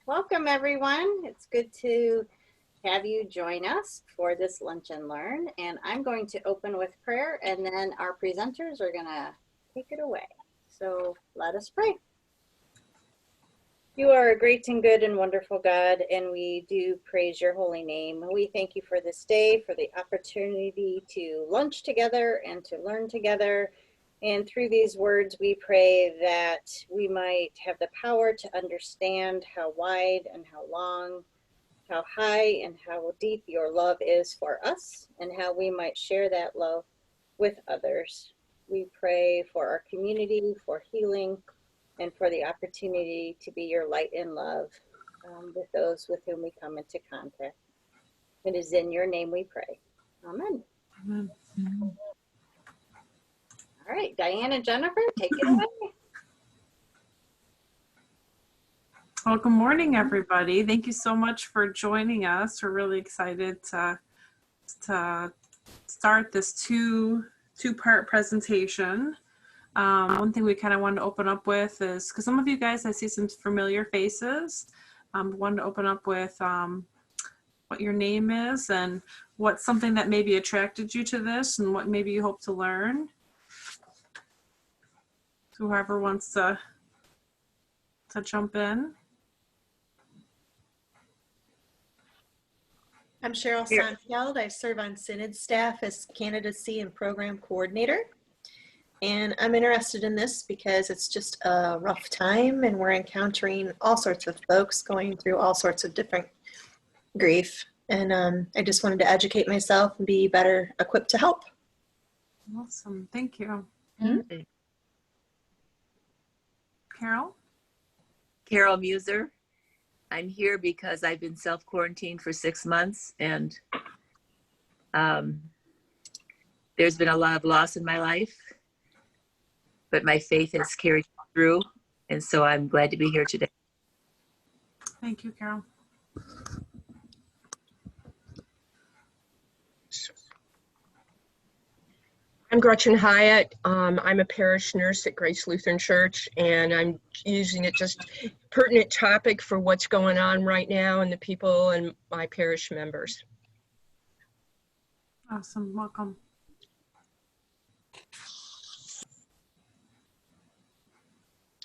Welcome, everyone. It's good to have you join us for this Lunch and Learn. And I'm going to open with prayer, and then our presenters are going to take it away. So let us pray. You are a great and good and wonderful God, and we do praise your holy name. We thank you for this day, for the opportunity to lunch together and to learn together. And through these words, we pray that we might have the power to understand how wide and how long, how high and how deep your love is for us, and how we might share that love with others. We pray for our community, for healing, and for the opportunity to be your light and love with those with whom we come into contact. It is in your name we pray. Amen. Amen. All right, Diane and Jennifer, take it away. Well, good morning, everybody. Thank you so much for joining us. We're really excited to start this two-part presentation. One thing we kind of wanted to open up with is, because some of you guys, I see some familiar faces, wanted to open up with what your name is and what's something that maybe attracted you to this and what maybe you hope to learn. So whoever wants to jump in. I'm Cheryl Sonfeld. I serve on Synod staff as Candidacy and Program Coordinator. And I'm interested in this because it's just a rough time and we're encountering all sorts of folks going through all sorts of different grief. And I just wanted to educate myself and be better equipped to help. Awesome. Thank you. Mm-hmm. Carol? Carol Muser. I'm here because I've been self-quarantined for 6 months, and there's been a lot of loss in my life, but my faith has carried through, and so I'm glad to be here today. Thank you, Carol. I'm Gretchen Hyatt. I'm a parish nurse at Grace Lutheran Church, and I'm using it just pertinent topic for what's going on right now and the people and my parish members. Awesome. Welcome.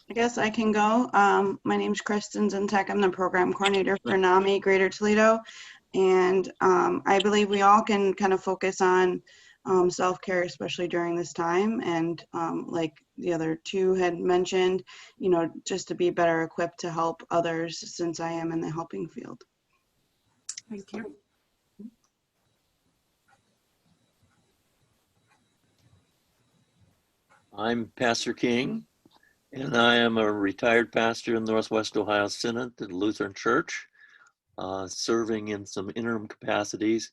I guess I can go. My name's Kristen Zintek. I'm the program coordinator for Nami, Greater Toledo. And I believe we all can kind of focus on self-care, especially during this time. And like the other two had mentioned, you know, just to be better equipped to help others since I am in the helping field. Thank you. I'm Pastor King, and I am a retired pastor in Northwest Ohio Synod, the Lutheran Church, serving in some interim capacities.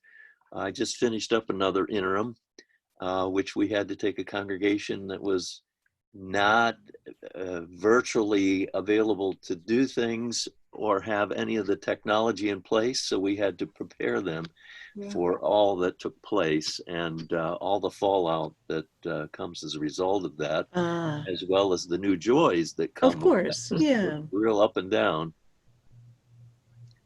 I just finished up another interim, which we had to take a congregation that was not virtually available to do things or have any of the technology in place, so we had to prepare them for all that took place and all the fallout that comes as a result of that, as well as the new joys that come. Of course, yeah. Real up and down.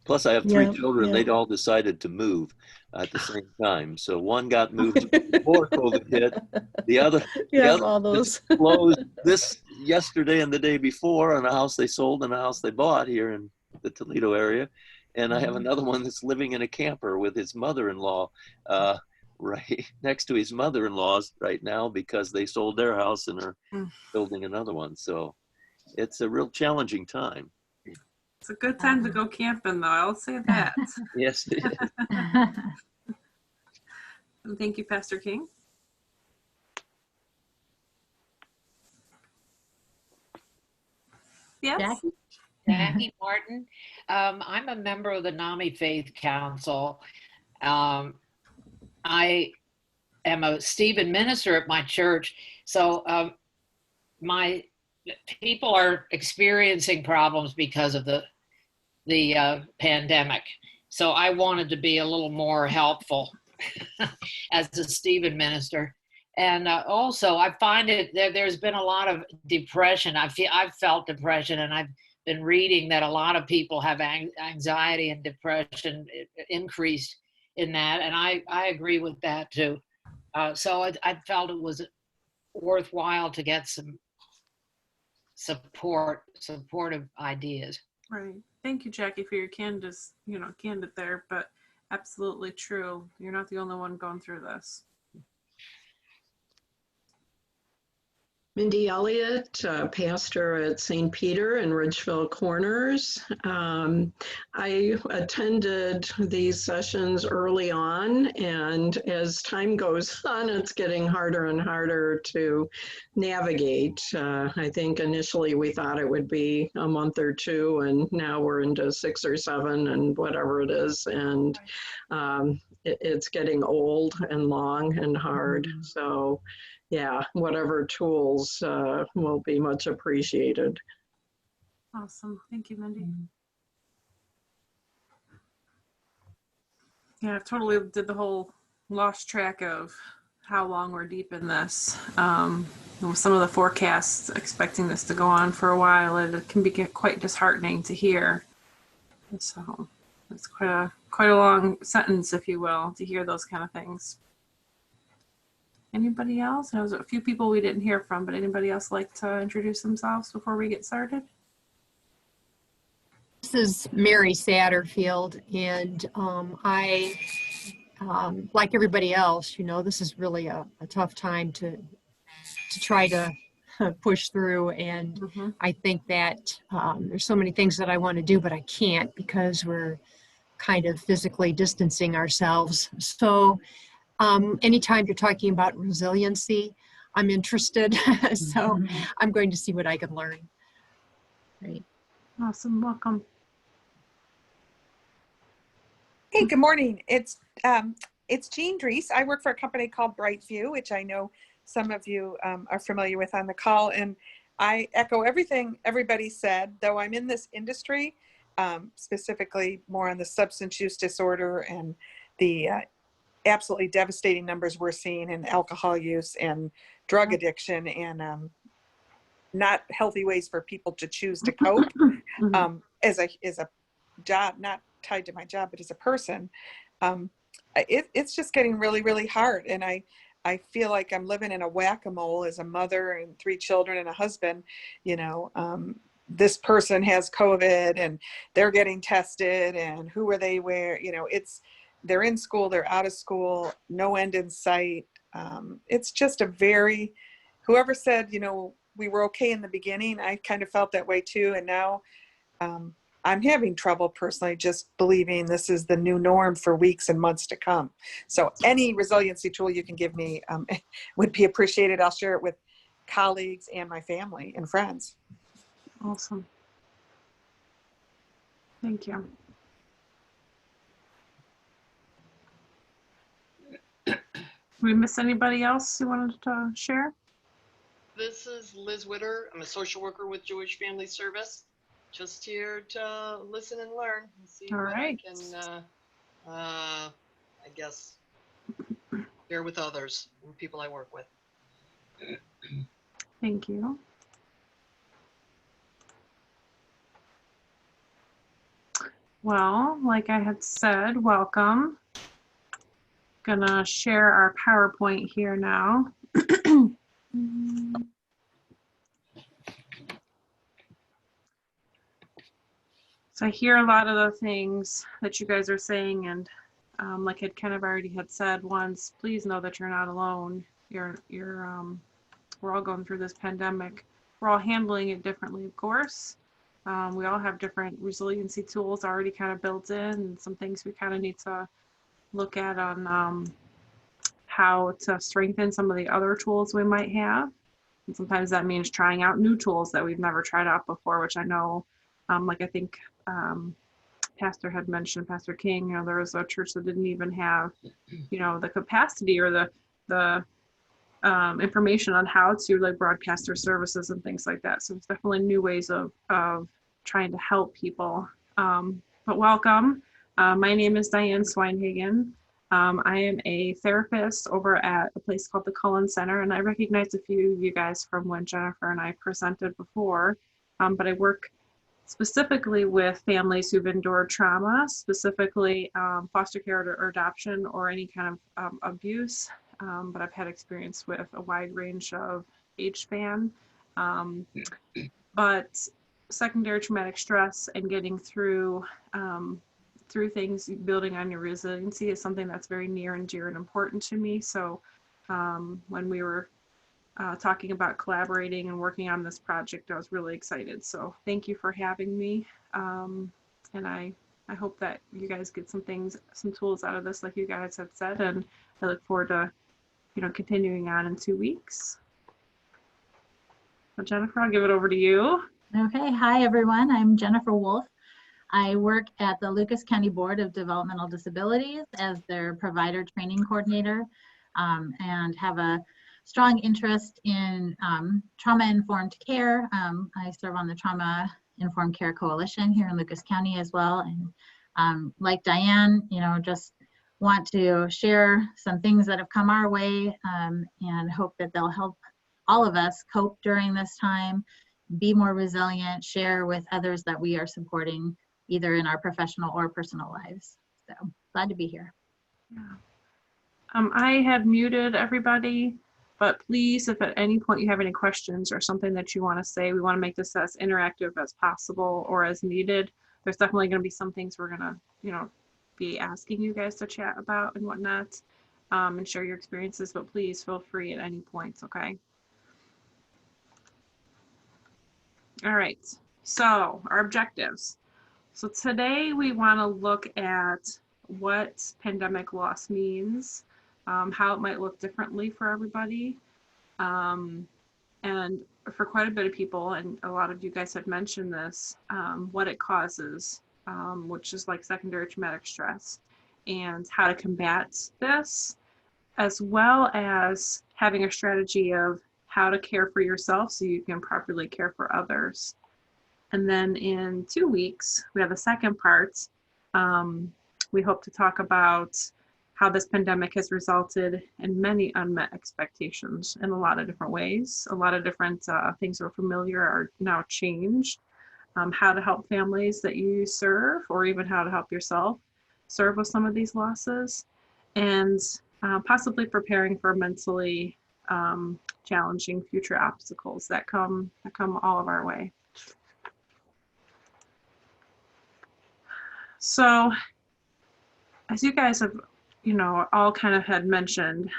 Plus, I have three children. They'd all decided to move at the same time. So one got moved before COVID hit. The other all those closed this yesterday and the day before on a house they sold and a house they bought here in the Toledo area. And I have another one that's living in a camper with his mother-in-law right next to his mother-in-law's right now because they sold their house and are building another one. So it's a real challenging time. It's a good time to go camping, though. I'll say that. Yes, it is. And thank you, Pastor King. Yes. Jackie Martin. I'm a member of the Nami Faith Council. I am a Stephen minister at my church. So my people are experiencing problems because of the pandemic. So I wanted to be a little more helpful as a Stephen minister. And also I find it there's been a lot of depression. I've felt depression, and I've been reading that a lot of people have anxiety and depression increased in that, and I agree with that too. So I felt it was worthwhile to get some supportive ideas. Right. Thank you, Jackie, for your candid there, but absolutely true. You're not the only one going through this. Mindy Elliott, pastor at St. Peter in Ridgeville Corners. I attended these sessions early on, and as time goes on, it's getting harder and harder to navigate. I think initially we thought it would be a month or two, and now we're into 6 or 7 and whatever it is, and it's getting old and long and hard. So yeah, whatever tools will be much appreciated. Awesome. Thank you, Mindy. Yeah, I've totally did the whole lost track of how long we're deep in this. With some of the forecasts expecting this to go on for a while, it can be quite disheartening to hear. So it's quite a long sentence, if you will, to hear those kind of things. Anybody else? There was a few people we didn't hear from, but anybody else like to introduce themselves before we get started? This is Mary Satterfield, and I, like everybody else, this is really a tough time to try to push through, and I think that there's so many things that I want to do, but I can't because we're kind of physically distancing ourselves. So anytime you're talking about resiliency, I'm interested. So I'm going to see what I can learn. Great. Awesome. Welcome. Hey, good morning. It's Jean Dries. I work for a company called Brightview, which I know some of you are familiar with on the call. And I echo everything everybody said, though I'm in this industry, specifically more on the substance use disorder and the absolutely devastating numbers we're seeing in alcohol use and drug addiction and not healthy ways for people to choose to cope as a job, not tied to my job, but as a person. It's just getting really, really hard. And I feel like I'm living in a whack-a-mole as a mother and 3 children and a husband. This person has COVID and they're getting tested, and who are they where, they're in school, they're out of school, no end in sight. It's just whoever said, we were okay in the beginning, I kind of felt that way too. And now I'm having trouble personally just believing this is the new norm for weeks and months to come. So any resiliency tool you can give me would be appreciated. I'll share it with colleagues and my family and friends. Awesome. Thank you. We miss anybody else you wanted to share? This is Liz Witter. I'm a social worker with Jewish Family Service. Just here to listen and learn and see what I can, I guess, share with others and people I work with. Thank you. Well, like I had said, welcome. Gonna share our PowerPoint here now. So I hear a lot of the things that you guys are saying, and like I kind of already had said once, please know that you're not alone. We're all going through this pandemic. We're all handling it differently, of course. We all have different resiliency tools already kind of built in, and some things we kind of need to look at on how to strengthen some of the other tools we might have. And sometimes that means trying out new tools that we've never tried out before, which I know, like I think Pastor had mentioned, Pastor King, there was a church that didn't even have, the capacity or the information on how to broadcast their services and things like that. So it's definitely new ways of trying to help people. But welcome. My name is Diane Swinhagen. I am a therapist over at a place called the Cullen Center, and I recognize a few of you guys from when Jennifer and I presented before, but I work specifically with families who've endured trauma, specifically foster care or adoption or any kind of abuse. But I've had experience with a wide range of age span. But secondary traumatic stress and getting through things, building on your resiliency is something that's very near and dear and important to me. So when we were talking about collaborating and working on this project, I was really excited. So thank you for having me. And I hope that you guys get some tools out of this, like you guys have said, and I look forward to, continuing on in 2 weeks. So Jennifer, I'll give it over to you. Okay, hi everyone, I'm Jennifer Wolf. I work at the Lucas County Board of Developmental Disabilities as their provider training coordinator, and have a strong interest in trauma-informed care. I serve on the Trauma-Informed Care Coalition here in Lucas County as well. And like Diane, just want to share some things that have come our way, and hope that they'll help all of us cope during this time, be more resilient, share with others that we are supporting either in our professional or personal lives. So glad to be here. Yeah. I have muted everybody, but please, if at any point you have any questions or something that you want to say, we want to make this as interactive as possible or as needed. There's definitely going to be some things we're going to, be asking you guys to chat about and whatnot, and share your experiences, but please feel free at any points, okay? All right, so our objectives. So today we want to look at what pandemic loss means, how it might look differently for everybody, and for quite a bit of people, and a lot of you guys have mentioned this, what it causes, which is like secondary traumatic stress, and how to combat this, as well as having a strategy of how to care for yourself so you can properly care for others. And then in 2 weeks, we have the second part. We hope to talk about how this pandemic has resulted in many unmet expectations in a lot of different ways. A lot of different things that are familiar are now changed. How to help families that you serve, or even how to help yourself serve with some of these losses, and possibly preparing for mentally challenging future obstacles that come all of our way. So as you guys have, all kind of had mentioned,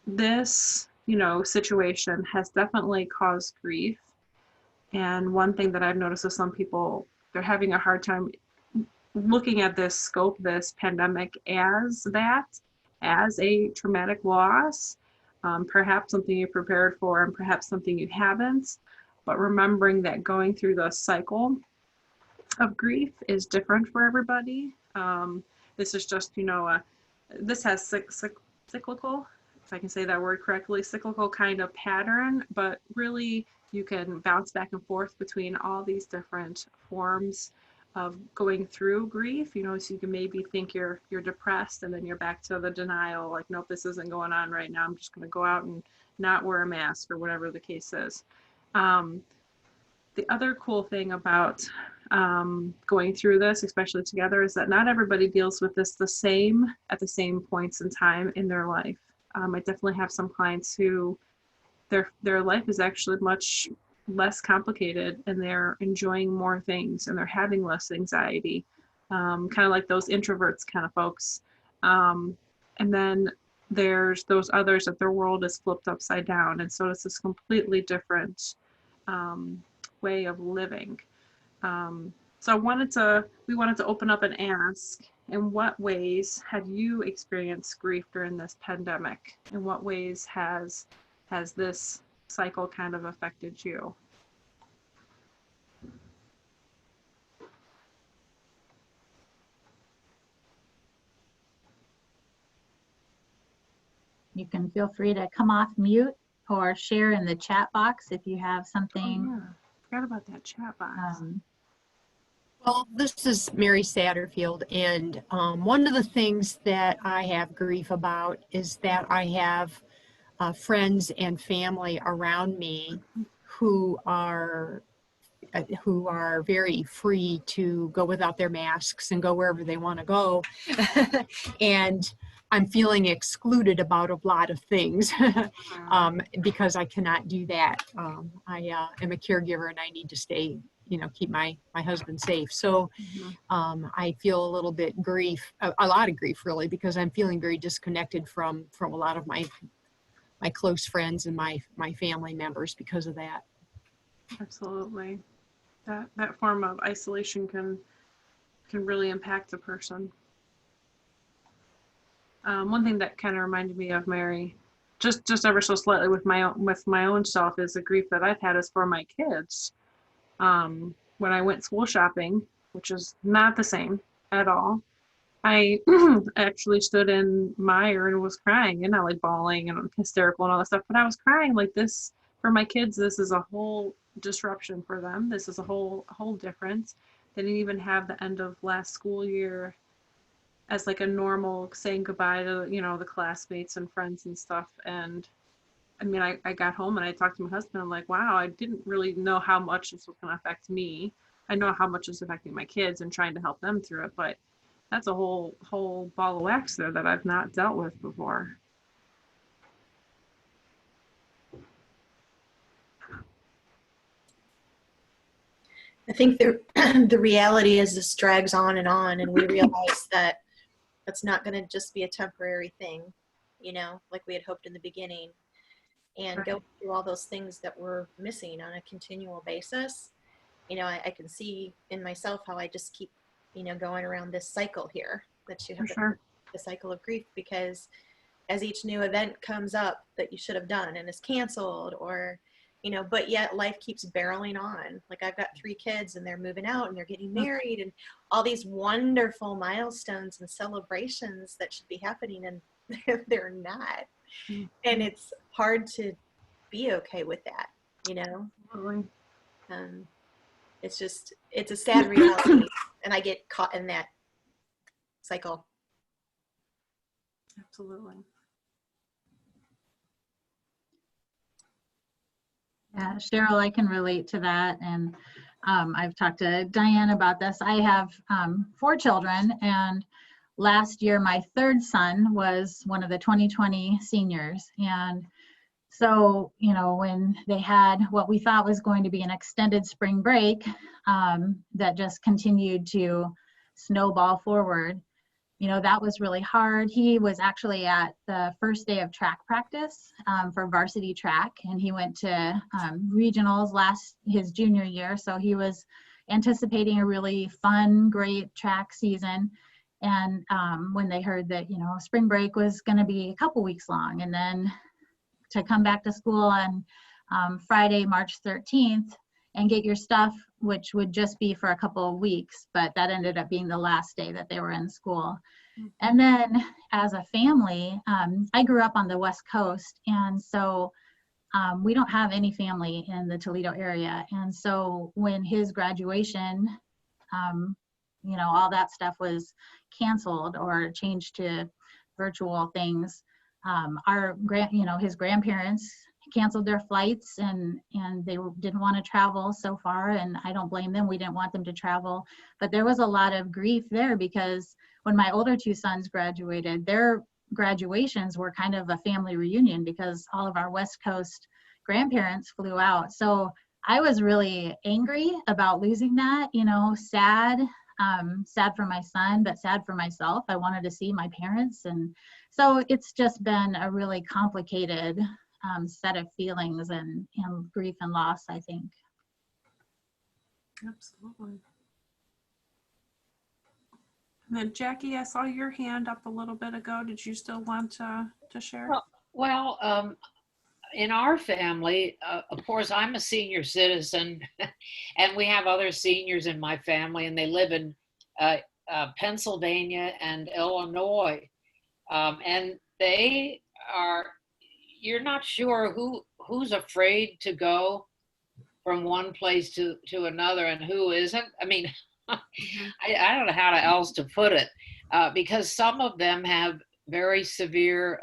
this, situation has definitely caused grief. And one thing that I've noticed is some people, they're having a hard time looking at this scope, this pandemic as a traumatic loss, perhaps something you prepared for and perhaps something you haven't, but remembering that going through the cycle of grief is different for everybody. This is just, this has cyclical, if I can say that word correctly, cyclical kind of pattern, but really you can bounce back and forth between all these different forms of going through grief, so you can maybe think you're depressed, and then you're back to the denial, like, nope, this isn't going on right now. I'm just going to go out and not wear a mask, or whatever the case is. The other cool thing about going through this, especially together, is that not everybody deals with this at the same points in time in their life. I definitely have some clients who their life is actually much less complicated, and they're enjoying more things, and they're having less anxiety, kind of like those introverts kind of folks. And then there's those others that their world is flipped upside down, and so it's this completely different way of living. So we wanted to open up and ask, in what ways have you experienced grief during this pandemic? In what ways has this cycle kind of affected you? You can feel free to come off mute or share in the chat box if you have something. Oh, yeah. Forgot about that chat box. Well, this is Mary Satterfield, and one of the things that I have grief about is that I have friends and family around me who are who are very free to go without their masks and go wherever they want to go. And I'm feeling excluded about a lot of things because I cannot do that. I am a caregiver and I need to stay, keep my husband safe. So I feel a little bit a lot of grief really, because I'm feeling very disconnected from a lot of my close friends and my family members because of that. Absolutely. That form of isolation can really impact a person. One thing that kind of reminded me of Mary, just ever so slightly with my own self, is the grief that I've had is for my kids. When I went school shopping, which is not the same at all, I actually stood in Meijer and was crying and not like bawling and hysterical and all that stuff, but I was crying like this for my kids. This is a whole disruption for them. This is a whole difference. They didn't even have the end of last school year as like a normal saying goodbye to, the classmates and friends and stuff. And I mean, I got home and I talked to my husband. I'm like, wow, I didn't really know how much this was going to affect me. I know how much it's affecting my kids and trying to help them through it, but that's a whole ball of wax there that I've not dealt with before. I think the reality is this drags on, and we realize that it's not going to just be a temporary thing, like we had hoped in the beginning, and go through all those things that we're missing on a continual basis. I can see in myself how I just keep, going around this cycle here that you have the cycle of grief, because as each new event comes up that you should have done and is canceled or but yet life keeps barreling on. Like I've got 3 kids and they're moving out and they're getting married and all these wonderful milestones and celebrations that should be happening, and they're not. And it's hard to be okay with that, it's a sad reality, and I get caught in that cycle. Absolutely. Yeah, Cheryl, I can relate to that. And I've talked to Diane about this. I have 4 children, and last year my 3rd son was one of the 2020 seniors. And so, when they had what we thought was going to be an extended spring break that just continued to snowball forward, that was really hard. He was actually at the first day of track practice for varsity track, and he went to regionals his junior year. So he was anticipating a really fun, great track season. And when they heard that, spring break was going to be a couple weeks long, and then to come back to school on Friday, March 13th, and get your stuff, which would just be for a couple of weeks, but that ended up being the last day that they were in school. And then as a family, I grew up on the West Coast, and so we don't have any family in the Toledo area. And so when his graduation, all that stuff was canceled or changed to virtual things, his grandparents canceled their flights, and they didn't want to travel so far, and I don't blame them. We didn't want them to travel, but there was a lot of grief there, because when my older 2 sons graduated, their graduations were kind of a family reunion because all of our West Coast grandparents flew out. So I was really angry about losing that, sad for my son, but sad for myself. I wanted to see my parents, and so it's just been a really complicated set of feelings and grief and loss, I think. Absolutely. And then Jackie, I saw your hand up a little bit ago. Did you still want to share? Well, in our family, of course, I'm a senior citizen, and we have other seniors in my family, and they live in Pennsylvania and Illinois, and they are. You're not sure who's afraid to go from one place to another and who isn't. I mean, I don't know how else to put it, because some of them have very severe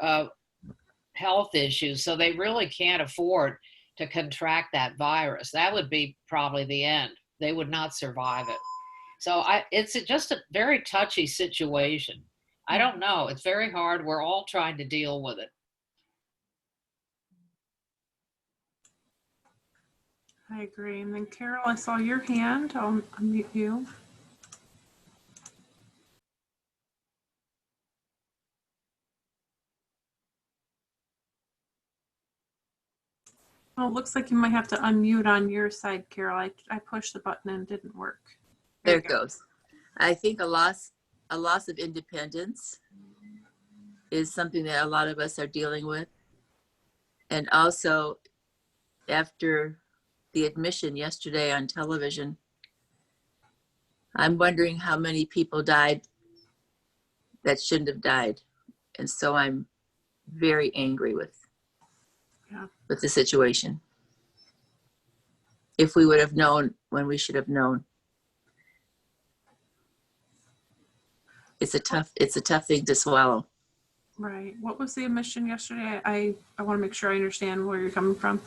health issues, so they really can't afford to contract that virus. That would be probably the end. They would not survive it. So it's just a very touchy situation. I don't know. It's very hard. We're all trying to deal with it. I agree. And then Carol, I saw your hand. I'll unmute you. Oh, it looks like you might have to unmute on your side, Carol. I pushed the button and it didn't work. There it goes. I think a loss of independence is something that a lot of us are dealing with. And also, after the admission yesterday on television, I'm wondering how many people died that shouldn't have died. And so I'm very angry with the situation. If we would have known when we should have known. It's a tough thing to swallow. Right. What was the admission yesterday? I want to make sure I understand where you're coming from.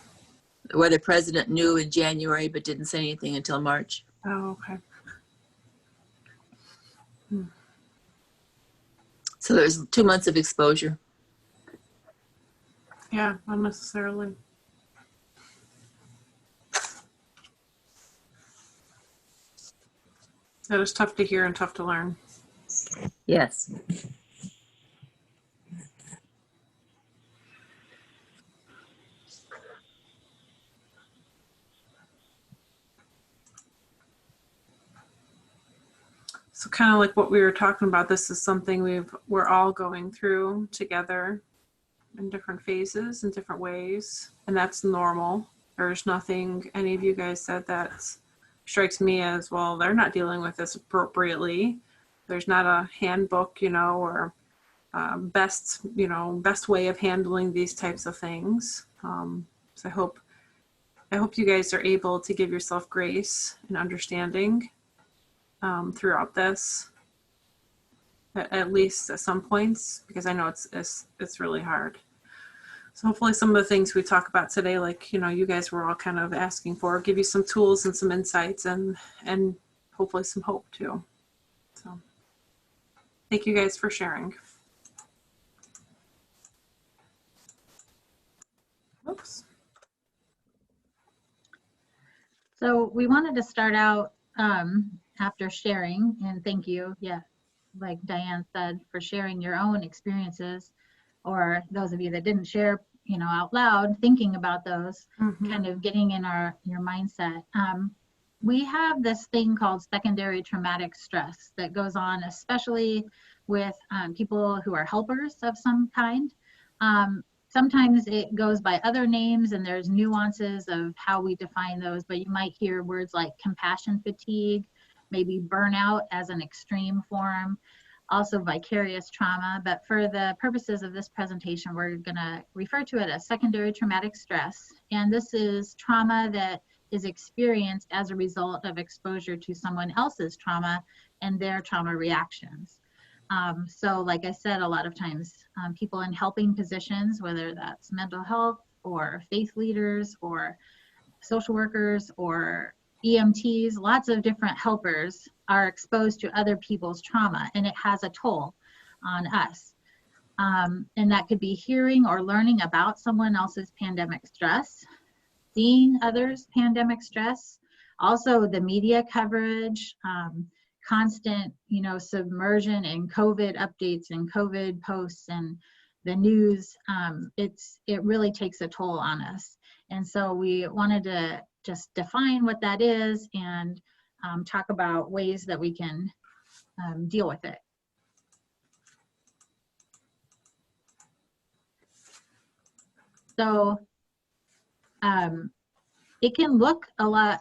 Where the president knew in January but didn't say anything until March. Oh, okay. So there's 2 months of exposure. Yeah, not necessarily. That is tough to hear and tough to learn. Yes. So kind of like what we were talking about, this is something we're all going through together in different phases, in different ways, and that's normal. There's nothing any of you guys said that strikes me as, well, they're not dealing with this appropriately. There's not a handbook, or best way of handling these types of things. So I hope you guys are able to give yourself grace and understanding throughout this, at least at some points, because I know it's really hard. So hopefully some of the things we talk about today, like, you guys were all kind of asking for, give you some tools and some insights and hopefully some hope too. So thank you guys for sharing. Oops. So we wanted to start out after sharing, and thank you, like Diane said, for sharing your own experiences, or those of you that didn't share, out loud, thinking about those, kind of getting in your mindset. We have this thing called secondary traumatic stress that goes on, especially with people who are helpers of some kind. Sometimes it goes by other names and there's nuances of how we define those, but you might hear words like compassion fatigue, maybe burnout as an extreme form, also vicarious trauma. But for the purposes of this presentation, we're going to refer to it as secondary traumatic stress. And this is trauma that is experienced as a result of exposure to someone else's trauma and their trauma reactions. So like I said, a lot of times people in helping positions, whether that's mental health or faith leaders or social workers or EMTs, lots of different helpers are exposed to other people's trauma, and it has a toll on us. And that could be hearing or learning about someone else's pandemic stress, seeing others' pandemic stress, also the media coverage, constant, submersion in COVID updates and COVID posts and the news. It really takes a toll on us. And so we wanted to just define what that is and talk about ways that we can deal with it. So it can look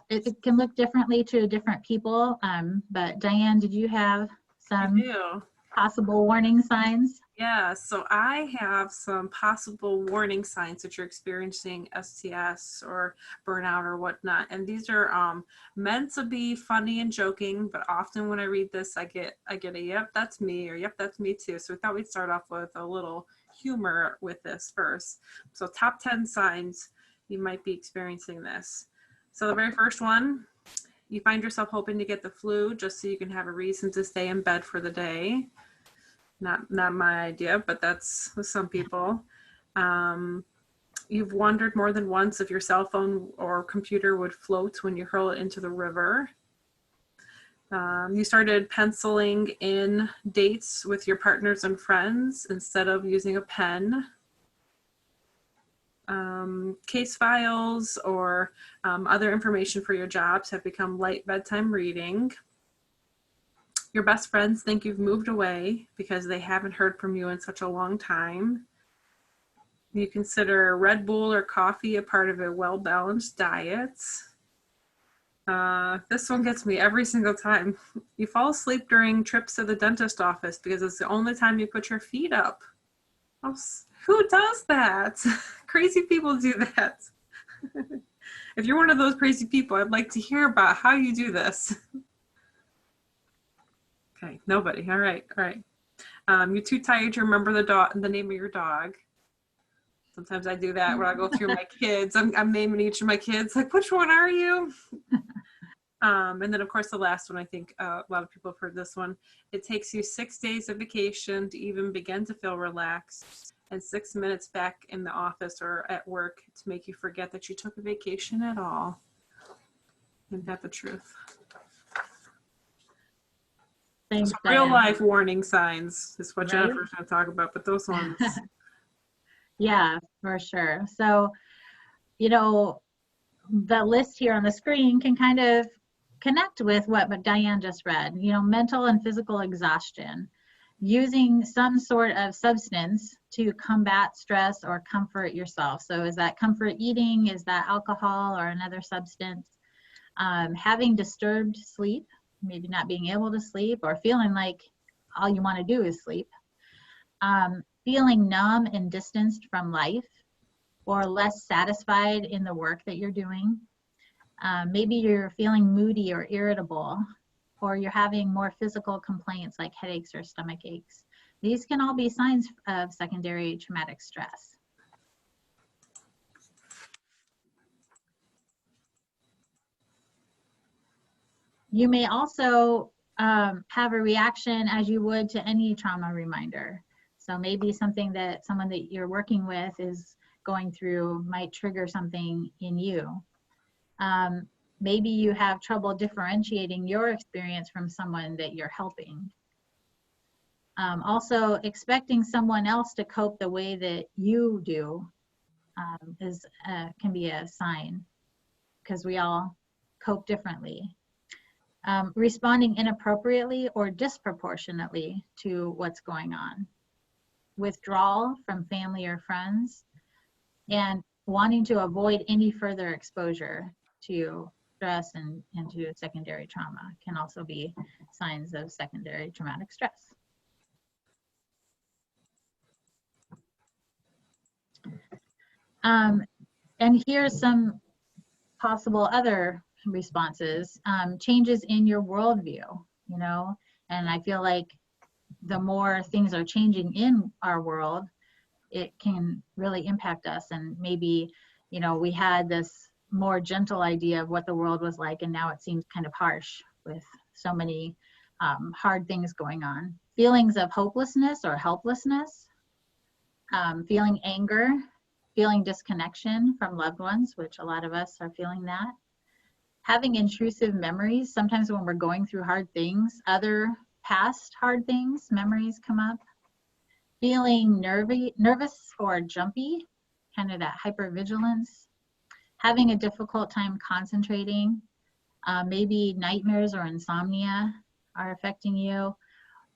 it can look differently to different people. But Diane, did you have some possible warning signs? Yeah, so I have some possible warning signs that you're experiencing STS or burnout or whatnot. And these are meant to be funny and joking, but often when I read this, I get a, yep, that's me, or yep, that's me too. So we thought we'd start off with a little humor with this first. So top 10 signs you might be experiencing this. So the very first one, you find yourself hoping to get the flu just so you can have a reason to stay in bed for the day. Not my idea, but that's with some people. You've wondered more than once if your cell phone or computer would float when you hurl it into the river. You started penciling in dates with your partners and friends instead of using a pen. Case files or other information for your jobs have become light bedtime reading. Your best friends think you've moved away because they haven't heard from you in such a long time. You consider Red Bull or coffee a part of a well-balanced diet. This one gets me every single time. You fall asleep during trips to the dentist office because it's the only time you put your feet up. Who does that? Crazy people do that. If you're one of those crazy people, I'd like to hear about how you do this. Okay, nobody. All right. You're too tired to remember the name of your dog. Sometimes I do that when I go through my kids. I'm naming each of my kids, like, which one are you? And then, of course, the last one, I think a lot of people have heard this one. It takes you 6 days of vacation to even begin to feel relaxed, and 6 minutes back in the office or at work to make you forget that you took a vacation at all. Isn't that the truth? Thanks, Real Diane. life warning signs is what Right? Jennifer's going to talk about, but those ones. Yeah, for sure. So, the list here on the screen can kind of connect with what Diane just read. Mental and physical exhaustion, using some sort of substance to combat stress or comfort yourself. So is that comfort eating? Is that alcohol or another substance? Having disturbed sleep, maybe not being able to sleep or feeling like all you want to do is sleep. Feeling numb and distanced from life or less satisfied in the work that you're doing. Maybe you're feeling moody or irritable, or you're having more physical complaints like headaches or stomach aches. These can all be signs of secondary traumatic stress. You may also have a reaction as you would to any trauma reminder. So maybe something that someone that you're working with is going through might trigger something in you. Maybe you have trouble differentiating your experience from someone that you're helping. Also, expecting someone else to cope the way that you do can be a sign, because we all cope differently. Responding inappropriately or disproportionately to what's going on. Withdrawal from family or friends, and wanting to avoid any further exposure to stress and to secondary trauma can also be signs of secondary traumatic stress. And here's some possible other responses. Changes in your worldview, and I feel like the more things are changing in our world, it can really impact us. And maybe, we had this more gentle idea of what the world was like, and now it seems kind of harsh with so many hard things going on. Feelings of hopelessness or helplessness, feeling anger, feeling disconnection from loved ones, which a lot of us are feeling that. Having intrusive memories, sometimes when we're going through hard things, other past hard things, memories come up. Feeling nervous or jumpy, kind of that hypervigilance. Having a difficult time concentrating. Maybe nightmares or insomnia are affecting you.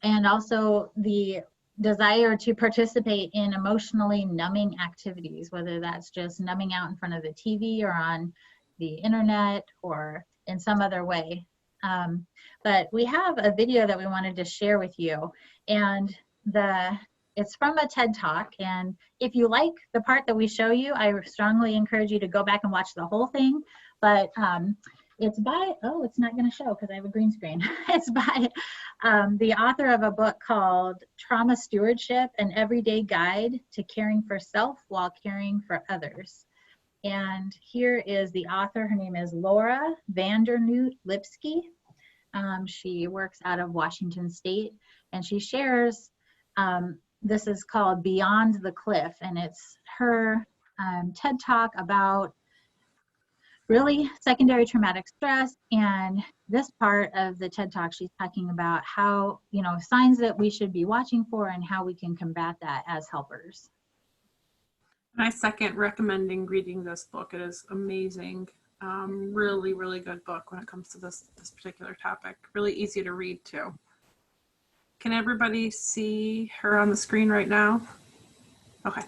And also the desire to participate in emotionally numbing activities, whether that's just numbing out in front of the TV or on the internet or in some other way. But we have a video that we wanted to share with you, and it's from a TED Talk, and if you like the part that we show you, I strongly encourage you to go back and watch the whole thing. But it's by, it's not going to show because I have a green screen. It's by the author of a book called Trauma Stewardship, an Everyday Guide to Caring for Self While Caring for Others. And here is the author. Her name is Laura Vandernoot Lipsky. She works out of Washington State, and she shares, this is called Beyond the Cliff, and it's her TED Talk about really secondary traumatic stress. And this part of the TED Talk, she's talking about how, signs that we should be watching for and how we can combat that as helpers. I second recommending reading this book. It is amazing. Really, really good book when it comes to this particular topic. Really easy to read too. Can everybody see her on the screen right now? Okay.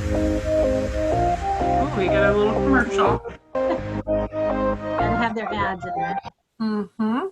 Oh, we got a little commercial. Gotta have their ads in there. Mm-hmm.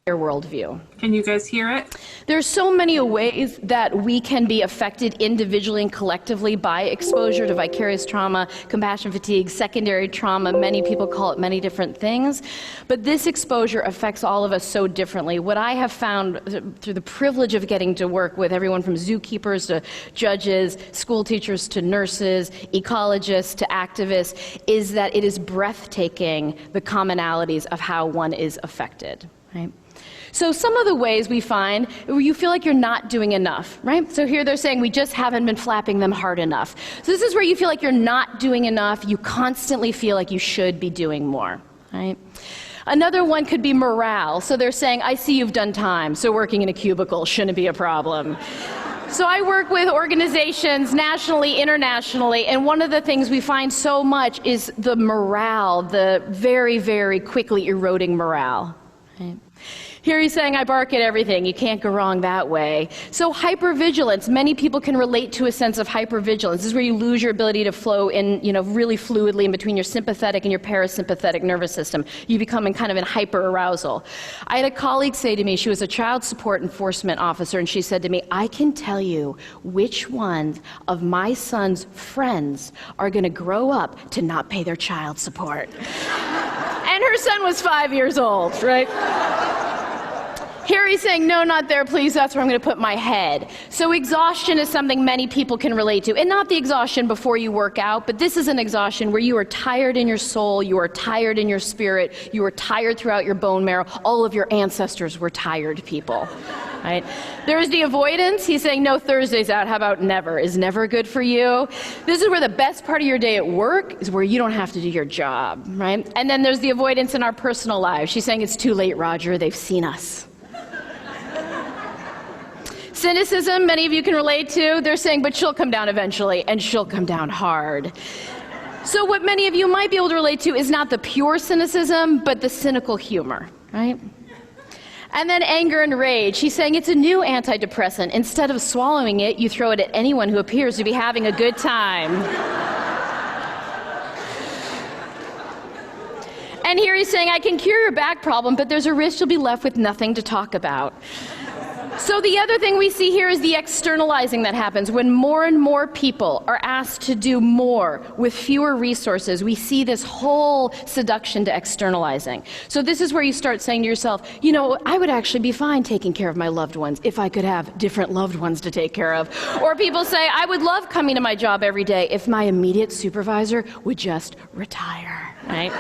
Their worldview. Can you guys hear it? There's so many ways that we can be affected individually and collectively by exposure to vicarious trauma, compassion fatigue, secondary trauma. Many people call it many different things, but this exposure affects all of us so differently. What I have found through the privilege of getting to work with everyone from zookeepers to judges, school teachers to nurses, ecologists to activists, is that it is breathtaking, the commonalities of how one is affected, right? So some of the ways we find where you feel like you're not doing enough, right? So here they're saying we just haven't been flapping them hard enough. So this is where you feel like you're not doing enough. You constantly feel like you should be doing more, right? Another one could be morale. So they're saying, I see you've done time, so working in a cubicle shouldn't be a problem. So I work with organizations nationally, internationally, and one of the things we find so much is the morale, the very, very quickly eroding morale, right? Here he's saying, I bark at everything. You can't go wrong that way. So hypervigilance. Many people can relate to a sense of hypervigilance. This is where you lose your ability to flow in, really fluidly in between your sympathetic and your parasympathetic nervous system. You become in kind of in hyper-arousal. I had a colleague say to me, she was a child support enforcement officer, and she said to me, I can tell you which ones of my son's friends are going to grow up to not pay their child support. And her son was 5 years old, right? Here he's saying, no, not there, please, that's where I'm going to put my head. So exhaustion is something many people can relate to. And not the exhaustion before you work out, but this is an exhaustion where you are tired in your soul, you are tired in your spirit, you are tired throughout your bone marrow. All of your ancestors were tired people, right? There's the avoidance. He's saying, no, Thursday's out, how about never? Is never good for you? This is where the best part of your day at work is where you don't have to do your job, right? And then there's the avoidance in our personal lives. She's saying, it's too late, Roger, they've seen us. Cynicism, many of you can relate to. They're saying, but she'll come down eventually, and she'll come down hard. So what many of you might be able to relate to is not the pure cynicism, but the cynical humor, right? And then anger and rage. He's saying it's a new antidepressant. Instead of swallowing it, you throw it at anyone who appears to be having a good time. And here he's saying, I can cure your back problem, but there's a risk you'll be left with nothing to talk about. So the other thing we see here is the externalizing that happens. When more and more people are asked to do more with fewer resources, we see this whole seduction to externalizing. So this is where you start saying to yourself, I would actually be fine taking care of my loved ones if I could have different loved ones to take care of. Or people say, I would love coming to my job every day if my immediate supervisor would just retire, right?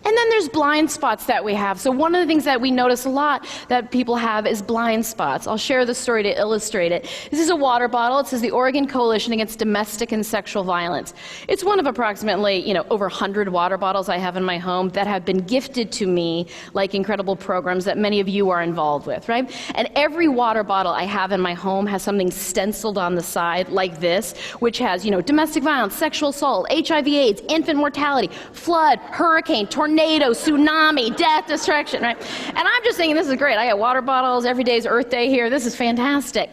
And then there's blind spots that we have. So one of the things that we notice a lot that people have is blind spots. I'll share the story to illustrate it. This is a water bottle. It says the Oregon Coalition Against Domestic and Sexual Violence. It's one of approximately, over 100 water bottles I have in my home that have been gifted to me like incredible programs that many of you are involved with, right? And every water bottle I have in my home has something stenciled on the side like this, which has, domestic violence, sexual assault, HIV/AIDS, infant mortality, flood, hurricane, tornado, tsunami, death, destruction, right? And I'm just thinking, this is great. I got water bottles. Every day is Earth Day here. This is fantastic.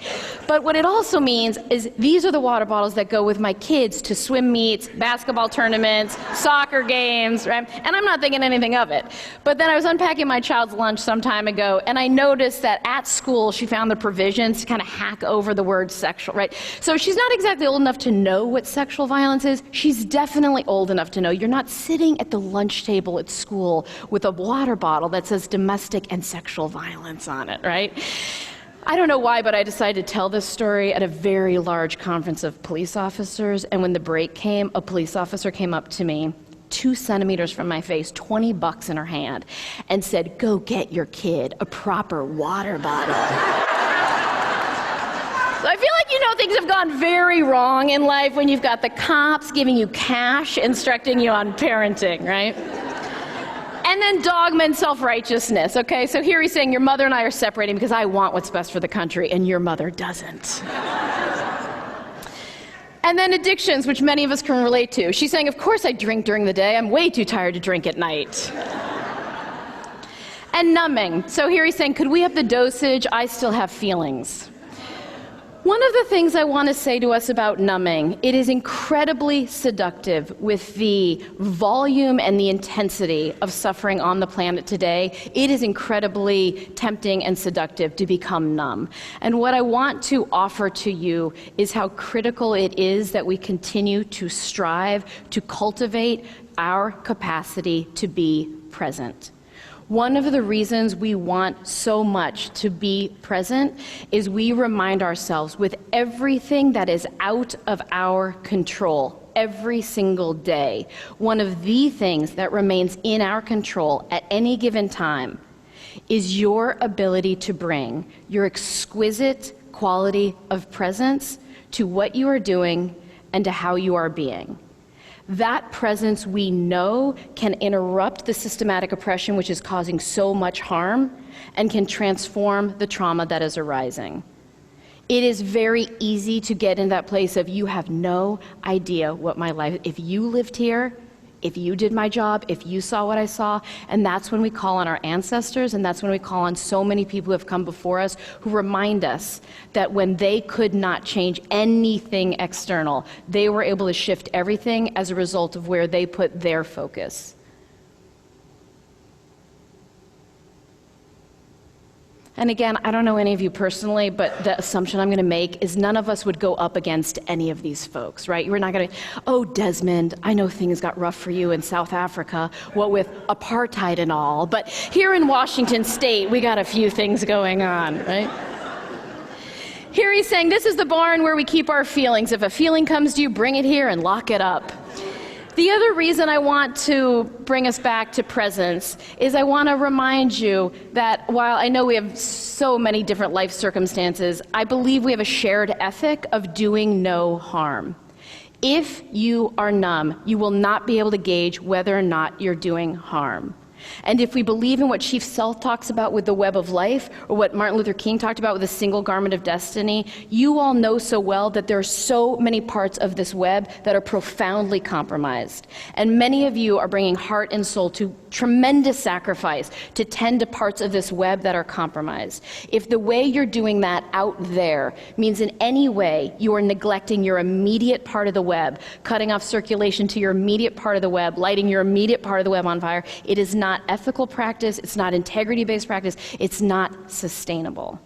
But what it also means is these are the water bottles that go with my kids to swim meets, basketball tournaments, soccer games, right? And I'm not thinking anything of it. But then I was unpacking my child's lunch some time ago, and I noticed that at school she found the provisions to kind of hack over the word sexual, right? So she's not exactly old enough to know what sexual violence is. She's definitely old enough to know you're not sitting at the lunch table at school with a water bottle that says domestic and sexual violence on it, right? I don't know why, but I decided to tell this story at a very large conference of police officers, and when the break came, a police officer came up to me 2 centimeters from my face, $20 in her hand, and said, "Go get your kid a proper water bottle." So I feel like, you know, things have gone very wrong in life when you've got the cops giving you cash, instructing you on parenting, right? And then dogma and self-righteousness, okay? So here he's saying, your mother and I are separating because I want what's best for the country, and your mother doesn't. And then addictions, which many of us can relate to. She's saying, of course I drink during the day. I'm way too tired to drink at night. And numbing. So here he's saying, could we up the dosage? I still have feelings. One of the things I want to say to us about numbing, it is incredibly seductive with the volume and the intensity of suffering on the planet today. It is incredibly tempting and seductive to become numb. And what I want to offer to you is how critical it is that we continue to strive to cultivate our capacity to be present. One of the reasons we want so much to be present is we remind ourselves with everything that is out of our control every single day, one of the things that remains in our control at any given time is your ability to bring your exquisite quality of presence to what you are doing and to how you are being. That presence, we know, can interrupt the systematic oppression which is causing so much harm and can transform the trauma that is arising. It is very easy to get in that place of you have no idea what my life, if you lived here, if you did my job, if you saw what I saw, and that's when we call on our ancestors, and that's when we call on so many people who have come before us who remind us that when they could not change anything external, they were able to shift everything as a result of where they put their focus. And again, I don't know any of you personally, but the assumption I'm going to make is none of us would go up against any of these folks, right? You're not going to, oh, Desmond, I know things got rough for you in South Africa, what with apartheid and all, but here in Washington State, we got a few things going on, right? Here he's saying, this is the barn where we keep our feelings. If a feeling comes to you, bring it here and lock it up. The other reason I want to bring us back to presence is I want to remind you that while I know we have so many different life circumstances, I believe we have a shared ethic of doing no harm. If you are numb, you will not be able to gauge whether or not you're doing harm. And if we believe in what Chief Sealth talks about with the web of life, or what Martin Luther King talked about with the single garment of destiny, you all know so well that there are so many parts of this web that are profoundly compromised. And many of you are bringing heart and soul to tremendous sacrifice to tend to parts of this web that are compromised. If the way you're doing that out there means in any way you are neglecting your immediate part of the web, cutting off circulation to your immediate part of the web, lighting your immediate part of the web on fire, it is not ethical practice, it's not integrity-based practice, it's not sustainable.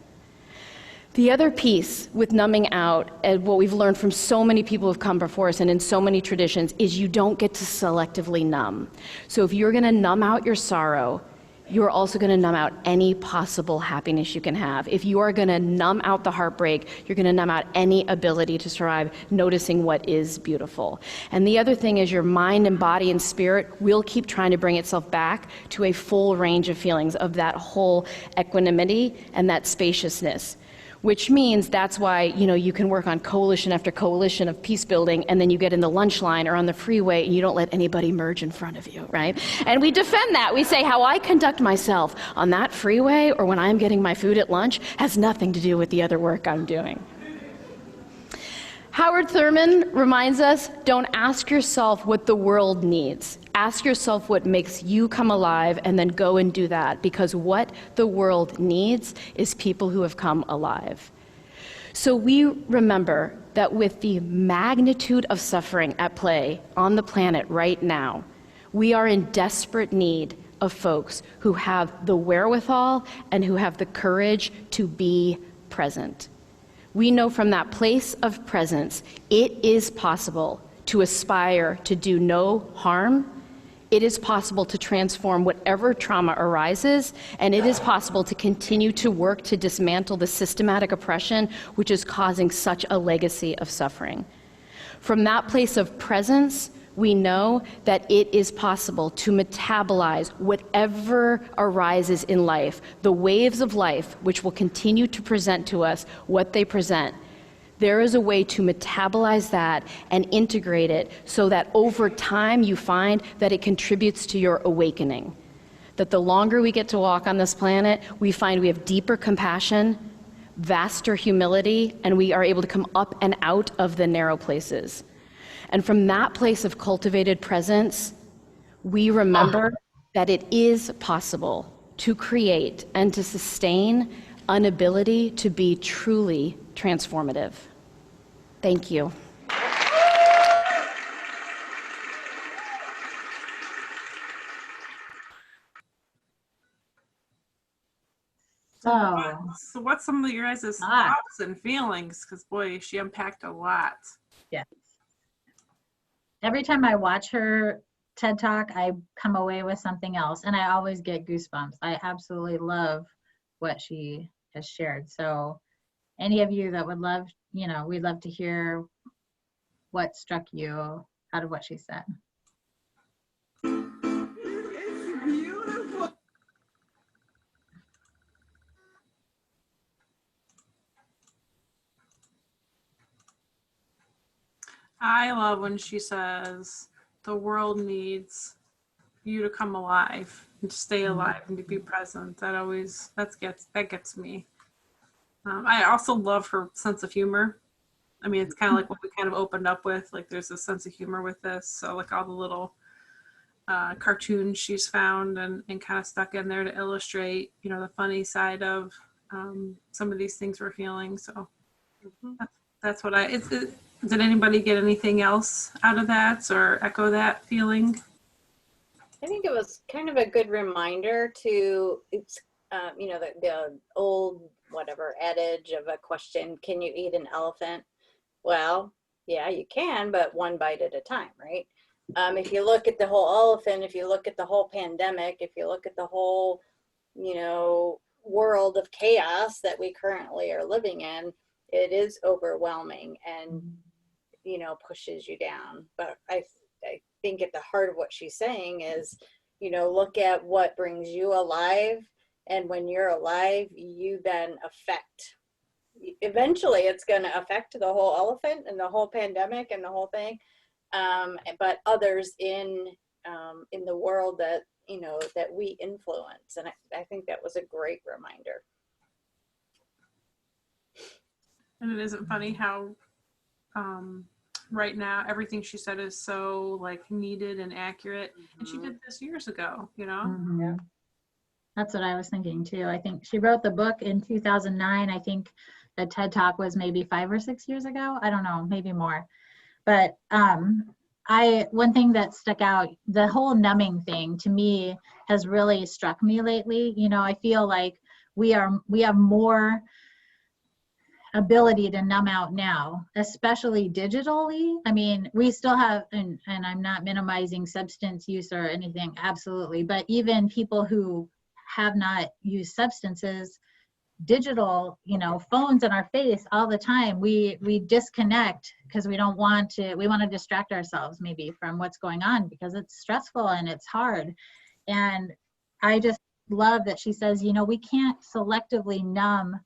The other piece with numbing out, and what we've learned from so many people who've come before us and in so many traditions, is you don't get to selectively numb. So if you're going to numb out your sorrow, you're also going to numb out any possible happiness you can have. If you are going to numb out the heartbreak, you're going to numb out any ability to survive, noticing what is beautiful. And the other thing is your mind and body and spirit will keep trying to bring itself back to a full range of feelings of that whole equanimity and that spaciousness. Which means that's why, you can work on coalition after coalition of peace building, and then you get in the lunch line or on the freeway and you don't let anybody merge in front of you, right? And we defend that. We say how I conduct myself on that freeway or when I'm getting my food at lunch has nothing to do with the other work I'm doing. Howard Thurman reminds us, don't ask yourself what the world needs. Ask yourself what makes you come alive and then go and do that, because what the world needs is people who have come alive. So we remember that with the magnitude of suffering at play on the planet right now, we are in desperate need of folks who have the wherewithal and who have the courage to be present. We know from that place of presence, it is possible to aspire to do no harm It is possible to transform whatever trauma arises, and it is possible to continue to work to dismantle the systematic oppression which is causing such a legacy of suffering. From that place of presence, we know that it is possible to metabolize whatever arises in life, the waves of life which will continue to present to us what they present. There is a way to metabolize that and integrate it so that over time you find that it contributes to your awakening. That the longer we get to walk on this planet, we find we have deeper compassion, vaster humility, and we are able to come up and out of the narrow places. And from that place of cultivated presence, we remember that it is possible to create and to sustain an ability to be truly transformative. Thank you. So what's some of your guys' thoughts and feelings? Because boy, she unpacked a lot. Yes. Every time I watch her TED Talk, I come away with something else, and I always get goosebumps. I absolutely love what she has shared. So any of you that would love, we'd love to hear what struck you out of what she said. It's beautiful. I love when she says the world needs you to come alive and to stay alive and to be present. That gets me. I also love her sense of humor. I mean, it's kind of like what we kind of opened up with, like there's a sense of humor with this. So like all the little cartoons she's found and kind of stuck in there to illustrate, the funny side of some of these things we're feeling. So that's what did anybody get anything else out of that or echo that feeling? I think it was kind of a good reminder to, the old whatever adage of a question, can you eat an elephant? Well, yeah, you can, but one bite at a time, right? If you look at the whole elephant, if you look at the whole pandemic, if you look at the whole, world of chaos that we currently are living in, it is overwhelming and, pushes you down. But I think at the heart of what she's saying is, look at what brings you alive. And when you're alive, you then eventually it's going to affect the whole elephant and the whole pandemic and the whole thing. But others in the world that, that we influence. And I think that was a great reminder. And it isn't funny how right now everything she said is so like needed and accurate. And she did this years ago, Yeah. That's what I was thinking too. I think she wrote the book in 2009. I think the TED Talk was maybe 5 or 6 years ago. I don't know, maybe more. But one thing that stuck out, the whole numbing thing to me has really struck me lately. I feel like we have more ability to numb out now, especially digitally. I mean, we still have, and I'm not minimizing substance use or anything, absolutely, but even people who have not used substances, digital, phones in our face all the time, we disconnect because we want to distract ourselves maybe from what's going on because it's stressful and it's hard. And I just love that she says, we can't selectively numb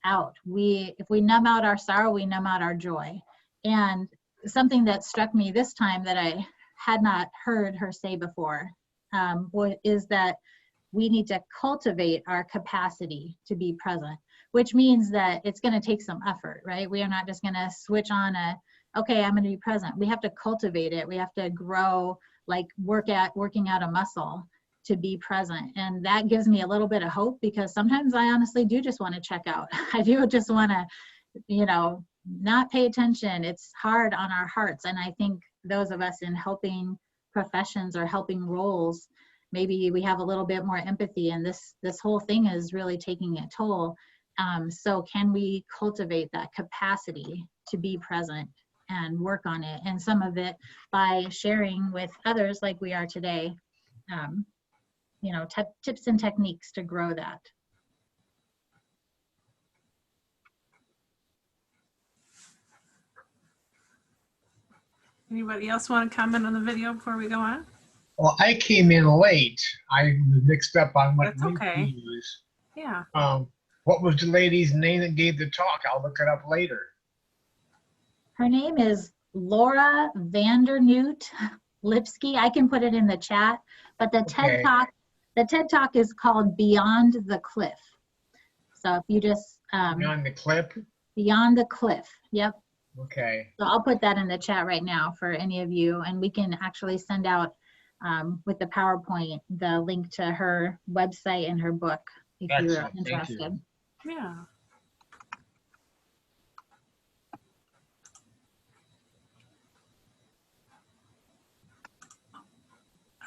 out. If we numb out our sorrow, we numb out our joy. And something that struck me this time that I had not heard her say before is that we need to cultivate our capacity to be present, which means that it's going to take some effort, right? We are not just going to switch on okay, I'm going to be present. We have to cultivate it. We have to grow, like working out a muscle to be present. And that gives me a little bit of hope because sometimes I honestly do just want to check out. I do just want to, not pay attention. It's hard on our hearts. And I think those of us in helping professions or helping roles, maybe we have a little bit more empathy, and this whole thing is really taking a toll. So can we cultivate that capacity to be present and work on it. And some of it by sharing with others like we are today, you know, tips and techniques to grow that. Anybody else want to comment on the video before we go on? Well, I came in late. I was mixed up on what That's link okay. to use. Yeah. What was the lady's name that gave the talk? I'll look it up later. Her name is Laura Vandernoot Lipsky. I can put it in the chat, but the Okay. TED Talk is called Beyond the Cliff. So if you just Beyond the Cliff? Beyond the Cliff. Yep. Okay. So I'll put that in the chat right now for any of you, and we can actually send out with the PowerPoint the link to her website and her book if you're Excellent. interested. Thank you. Yeah.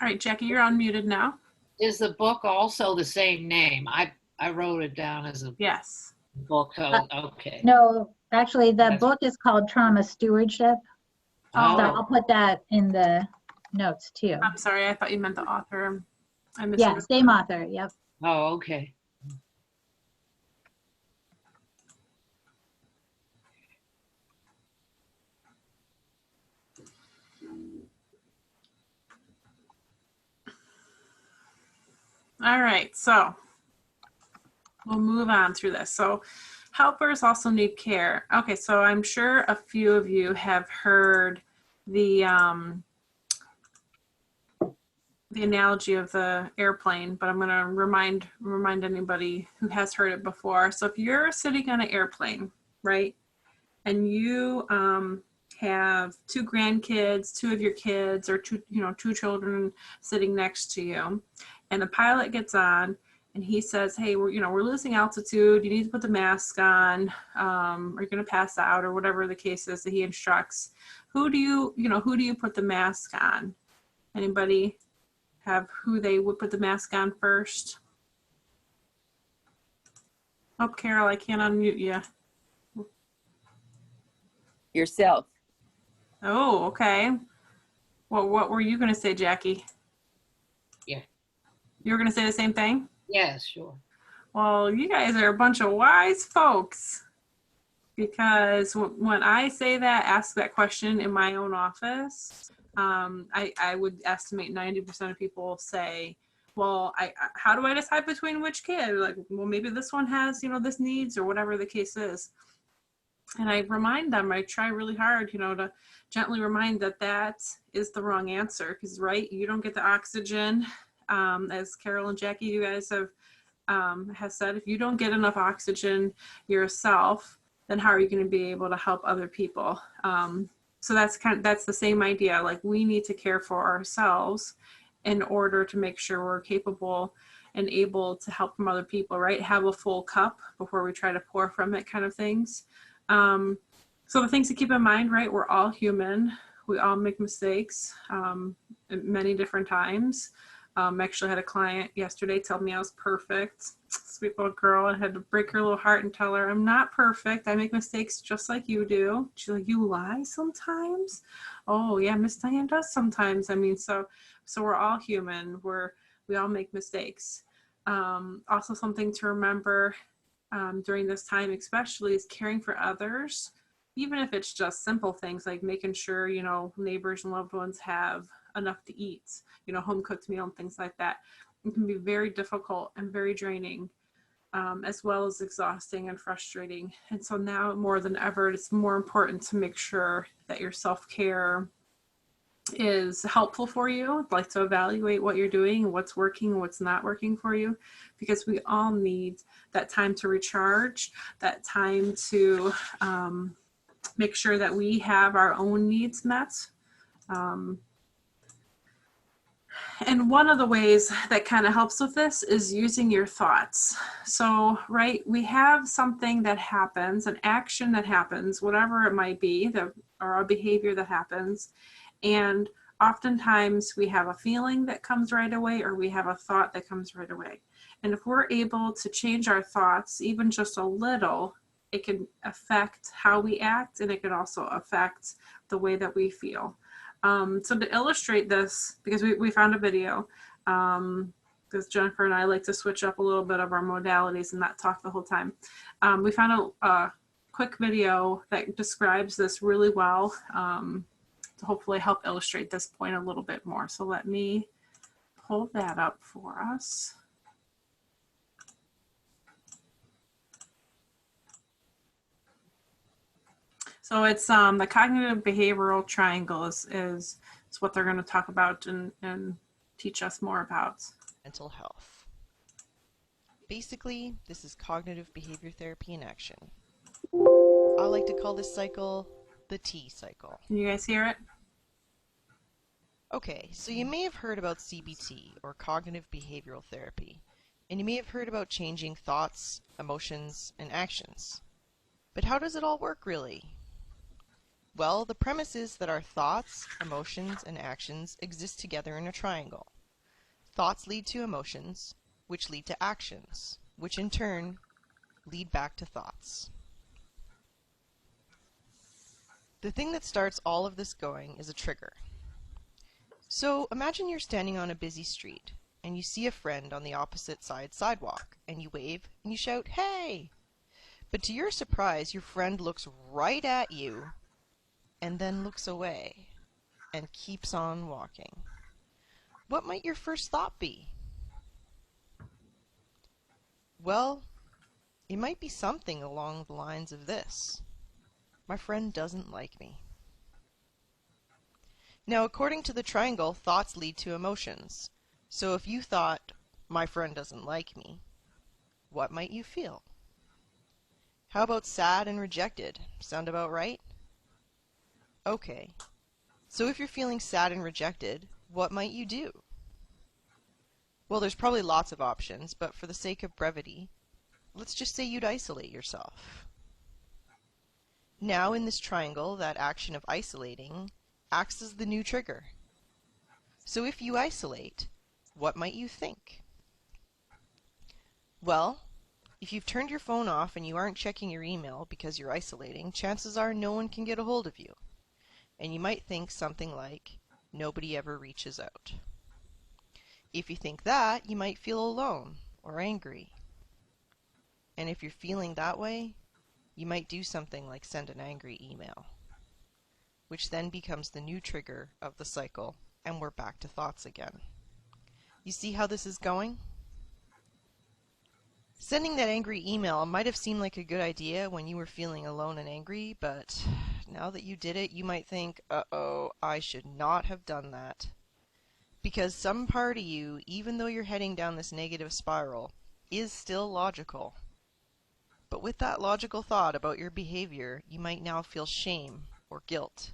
All right, Jackie, you're unmuted now. Is the book also the same name? I wrote it down as a yes book. Okay. No, actually, the book is called Trauma Stewardship. Oh. So I'll put that in the notes too. I'm sorry, I thought you meant the author. I Yeah, same author. Yep. Oh, okay. All right, so we'll move on through this. So helpers also need care. Okay, so I'm sure a few of you have heard the analogy of the airplane, but I'm going to remind anybody who has heard it before. So if you're sitting on an airplane, right, and you have two grandkids, two of your kids, or two children sitting next to you, and the pilot gets on and he says, hey, we're losing altitude, you need to put the mask on, or you're going to pass out, or whatever the case is that he instructs. Who do you put the mask on? Anybody have who they would put the mask on first? Oh, Carol, I can't unmute you. Yourself. Oh, okay. Well, what were you going to say, Jackie? Yeah. You were going to say the same thing? Yes, sure. Well, you guys are a bunch of wise folks, because when I say that, ask that question in my own office, I would estimate 90% of people say, well, how do I decide between which kid? Like, well, maybe this one has, this needs, or whatever the case is. And I remind them, I try really hard, to gently remind that is the wrong answer, because, right, you don't get the oxygen. As Carol and Jackie, you guys have said, if you don't get enough oxygen yourself, then how are you going to be able to help other people? So that's the same idea. Like, we need to care for ourselves in order to make sure we're capable and able to help from other people, right? Have a full cup before we try to pour from it, kind of things. So the things to keep in mind, right? We're all human. We all make mistakes many different times. Actually had a client yesterday tell me I was perfect. Sweet little girl. I had to break her little heart and tell her I'm not perfect. I make mistakes just like you do. She's like, you lie sometimes? Oh yeah, Miss Diane does sometimes. I mean, so we're all human. We all make mistakes. Also, something to remember during this time especially is caring for others, even if it's just simple things like making sure neighbors and loved ones have enough to eat, home cooked meal and things like that. It can be very difficult and very draining, as well as exhausting and frustrating. And so now more than ever, it's more important to make sure that your self-care is helpful for you, like to evaluate what you're doing and what's working and what's not working for you, because we all need that time to recharge, that time to make sure that we have our own needs met. And one of the ways that kind of helps with this is using your thoughts. So, right, we have something that happens, an action that happens, whatever it might be, or a behavior that happens. And oftentimes we have a feeling that comes right away, or we have a thought that comes right away. And if we're able to change our thoughts, even just a little, it can affect how we act, and it can also affect the way that we feel. So to illustrate this, because we found a video, because Jennifer and I like to switch up a little bit of our modalities and not talk the whole time. We found a quick video that describes this really well, to hopefully help illustrate this point a little bit more. So let me pull that up for us. So it's the cognitive behavioral triangle is what they're going to talk about and teach us more about. Mental health. Basically, this is cognitive behavior therapy in action. I like to call this cycle the T cycle. Can you guys hear it? Okay, so you may have heard about CBT, or cognitive behavioral therapy, and you may have heard about changing thoughts, emotions, and actions. But how does it all work, really? Well, the premise is that our thoughts, emotions, and actions exist together in a triangle. Thoughts lead to emotions, which lead to actions, which in turn lead back to thoughts. The thing that starts all of this going is a trigger. So imagine you're standing on a busy street, and you see a friend on the opposite side sidewalk, and you wave and you shout, "Hey!" But to your surprise, your friend looks right at you and then looks away and keeps on walking. What might your first thought be? Well, it might be something along the lines of this: my friend doesn't like me. Now, according to the triangle, thoughts lead to emotions. So if you thought, my friend doesn't like me, what might you feel? How about sad and rejected? Sound about right? Okay, so if you're feeling sad and rejected, what might you do? Well, there's probably lots of options, but for the sake of brevity, let's just say you'd isolate yourself. Now in this triangle, that action of isolating acts as the new trigger. So if you isolate, what might you think? Well, if you've turned your phone off and you aren't checking your email because you're isolating, chances are no one can get a hold of you. And you might think something like, nobody ever reaches out. If you think that, you might feel alone or angry. And if you're feeling that way, you might do something like send an angry email, which then becomes the new trigger of the cycle, and we're back to thoughts again. You see how this is going? Sending that angry email might have seemed like a good idea when you were feeling alone and angry, but now that you did it, you might think, uh-oh, I should not have done that. Because some part of you, even though you're heading down this negative spiral, is still logical. But with that logical thought about your behavior, you might now feel shame or guilt.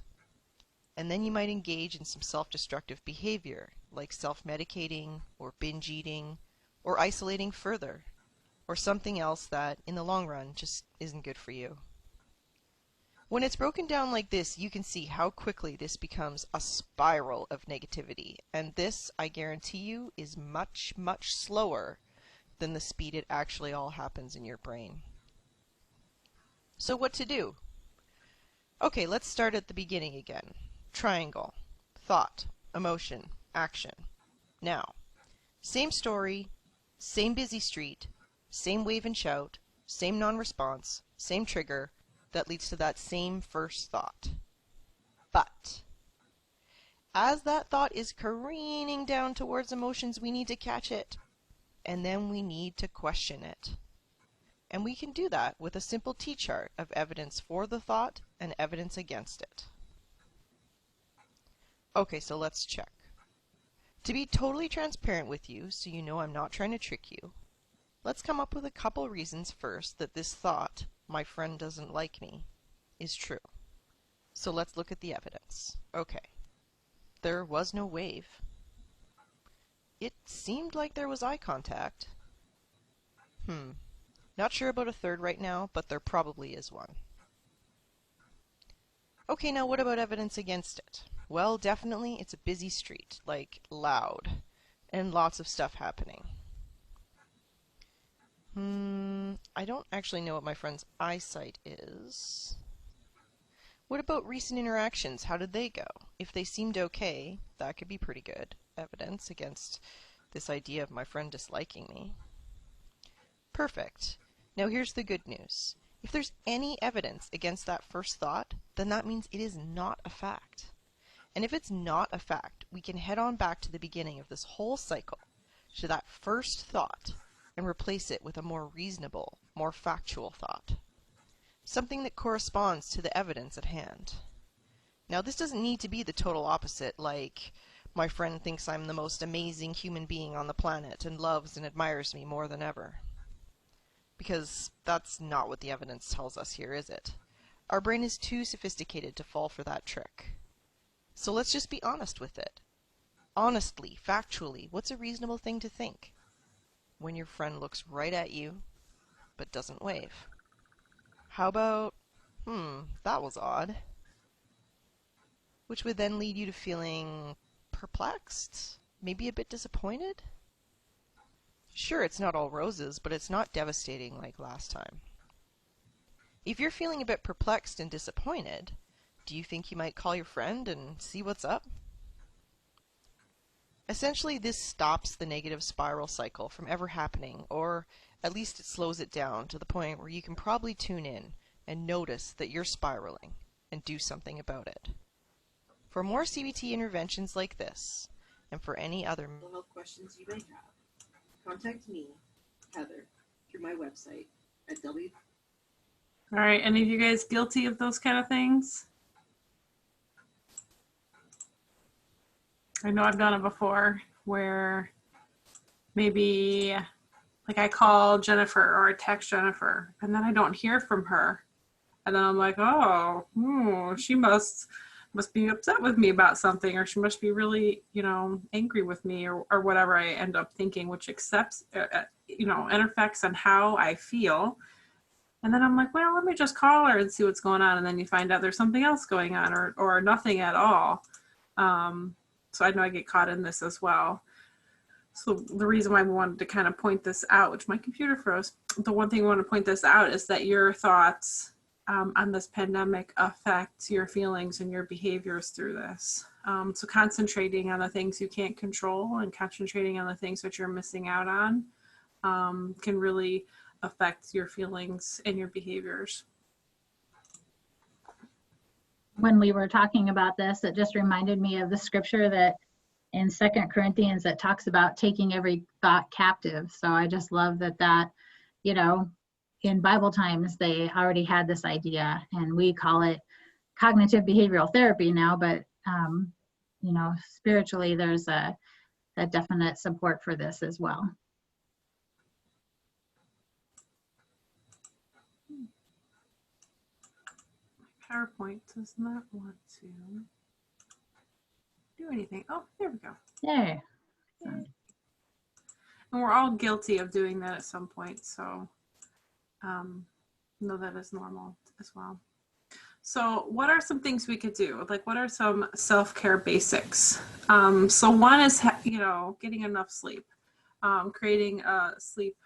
And then you might engage in some self-destructive behavior, like self-medicating or binge eating or isolating further, or something else that, in the long run, just isn't good for you. When it's broken down like this, you can see how quickly this becomes a spiral of negativity, and this, I guarantee you, is much, much slower than the speed it actually all happens in your brain. So what to do? Okay, let's start at the beginning again. Triangle. Thought, emotion, action. Now, same story, same busy street, same wave and shout, same non-response, same trigger that leads to that same first thought. But as that thought is careening down towards emotions, we need to catch it, and then we need to question it. And we can do that with a simple T-chart of evidence for the thought and evidence against it. Okay, so let's check. To be totally transparent with you, so you know I'm not trying to trick you, let's come up with a couple reasons first that this thought, my friend doesn't like me, is true. So let's look at the evidence. Okay. There was no wave. It seemed like there was eye contact. Not sure about a third right now, but there probably is one. Okay, now what about evidence against it? Well, definitely it's a busy street, like loud, and lots of stuff happening. I don't actually know what my friend's eyesight is. What about recent interactions? How did they go? If they seemed okay, that could be pretty good evidence against this idea of my friend disliking me. Perfect. Now here's the good news. If there's any evidence against that first thought, then that means it is not a fact. And if it's not a fact, we can head on back to the beginning of this whole cycle, to that first thought, and replace it with a more reasonable, more factual thought. Something that corresponds to the evidence at hand. Now, this doesn't need to be the total opposite, like, my friend thinks I'm the most amazing human being on the planet and loves and admires me more than ever. Because that's not what the evidence tells us here, is it? Our brain is too sophisticated to fall for that trick. So let's just be honest with it. Honestly, factually, what's a reasonable thing to think when your friend looks right at you but doesn't wave? How about, that was odd. Which would then lead you to feeling perplexed? Maybe a bit disappointed? Sure, it's not all roses, but it's not devastating like last time. If you're feeling a bit perplexed and disappointed, do you think you might call your friend and see what's up? Essentially, this stops the negative spiral cycle from ever happening, or at least it slows it down to the point where you can probably tune in and notice that you're spiraling and do something about it. For more CBT interventions like this, and for any other mental health questions you may have, contact me, Heather, through my website at w. All right, any of you guys guilty of those kind of things? I know I've done it before where maybe like I call Jennifer or I text Jennifer and then I don't hear from her. And then I'm like, oh, she must be upset with me about something, or she must be really, angry with me or whatever I end up thinking, which affects on how I feel. And then I'm like, well, let me just call her and see what's going on. And then you find out there's something else going on or nothing at all. So I know I get caught in this as well. So the reason why we wanted to kind of point this out, which my computer froze, the one thing we want to point this out is that your thoughts on this pandemic affect your feelings and your behaviors through this. So concentrating on the things you can't control and concentrating on the things that you're missing out on can really affect your feelings and your behaviors. When we were talking about this, it just reminded me of the scripture that in 2 Corinthians that talks about taking every thought captive. So I just love that, in Bible times, they already had this idea, and we call it cognitive behavioral therapy now, but, spiritually, there's a definite support for this as well. PowerPoint does not want to do anything. Oh, there we go. Yay. And we're all guilty of doing that at some point, so know that is normal as well. So what are some things we could do? Like, what are some self-care basics? So one is, getting enough sleep, creating a sleep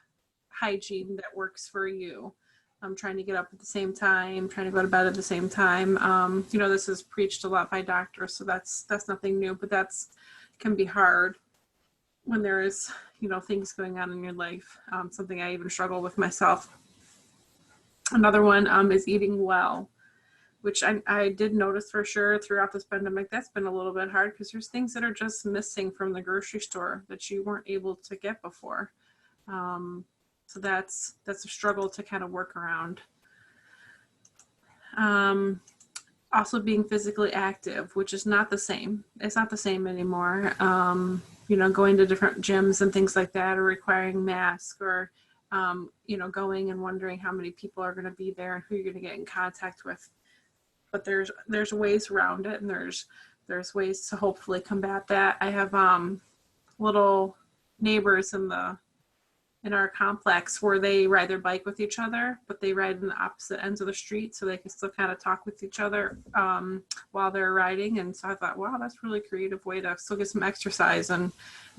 hygiene that works for you. Trying to get up at the same time, trying to go to bed at the same time. This is preached a lot by doctors, so that's nothing new, but can be hard when there is, things going on in your life. Something I even struggle with myself. Another one is eating well, which I did notice for sure throughout this pandemic. That's been a little bit hard because there's things that are just missing from the grocery store that you weren't able to get before. So that's a struggle to kind of work around. Also being physically active, which is not the same. It's not the same anymore. Going to different gyms and things like that, or requiring masks, or, going and wondering how many people are going to be there and who you're going to get in contact with. But there's ways around it, and there's ways to hopefully combat that. I have little neighbors in our complex where they ride their bike with each other, but they ride in the opposite ends of the street so they can still kind of talk with each other while they're riding. And so I thought, wow, that's a really creative way to still get some exercise and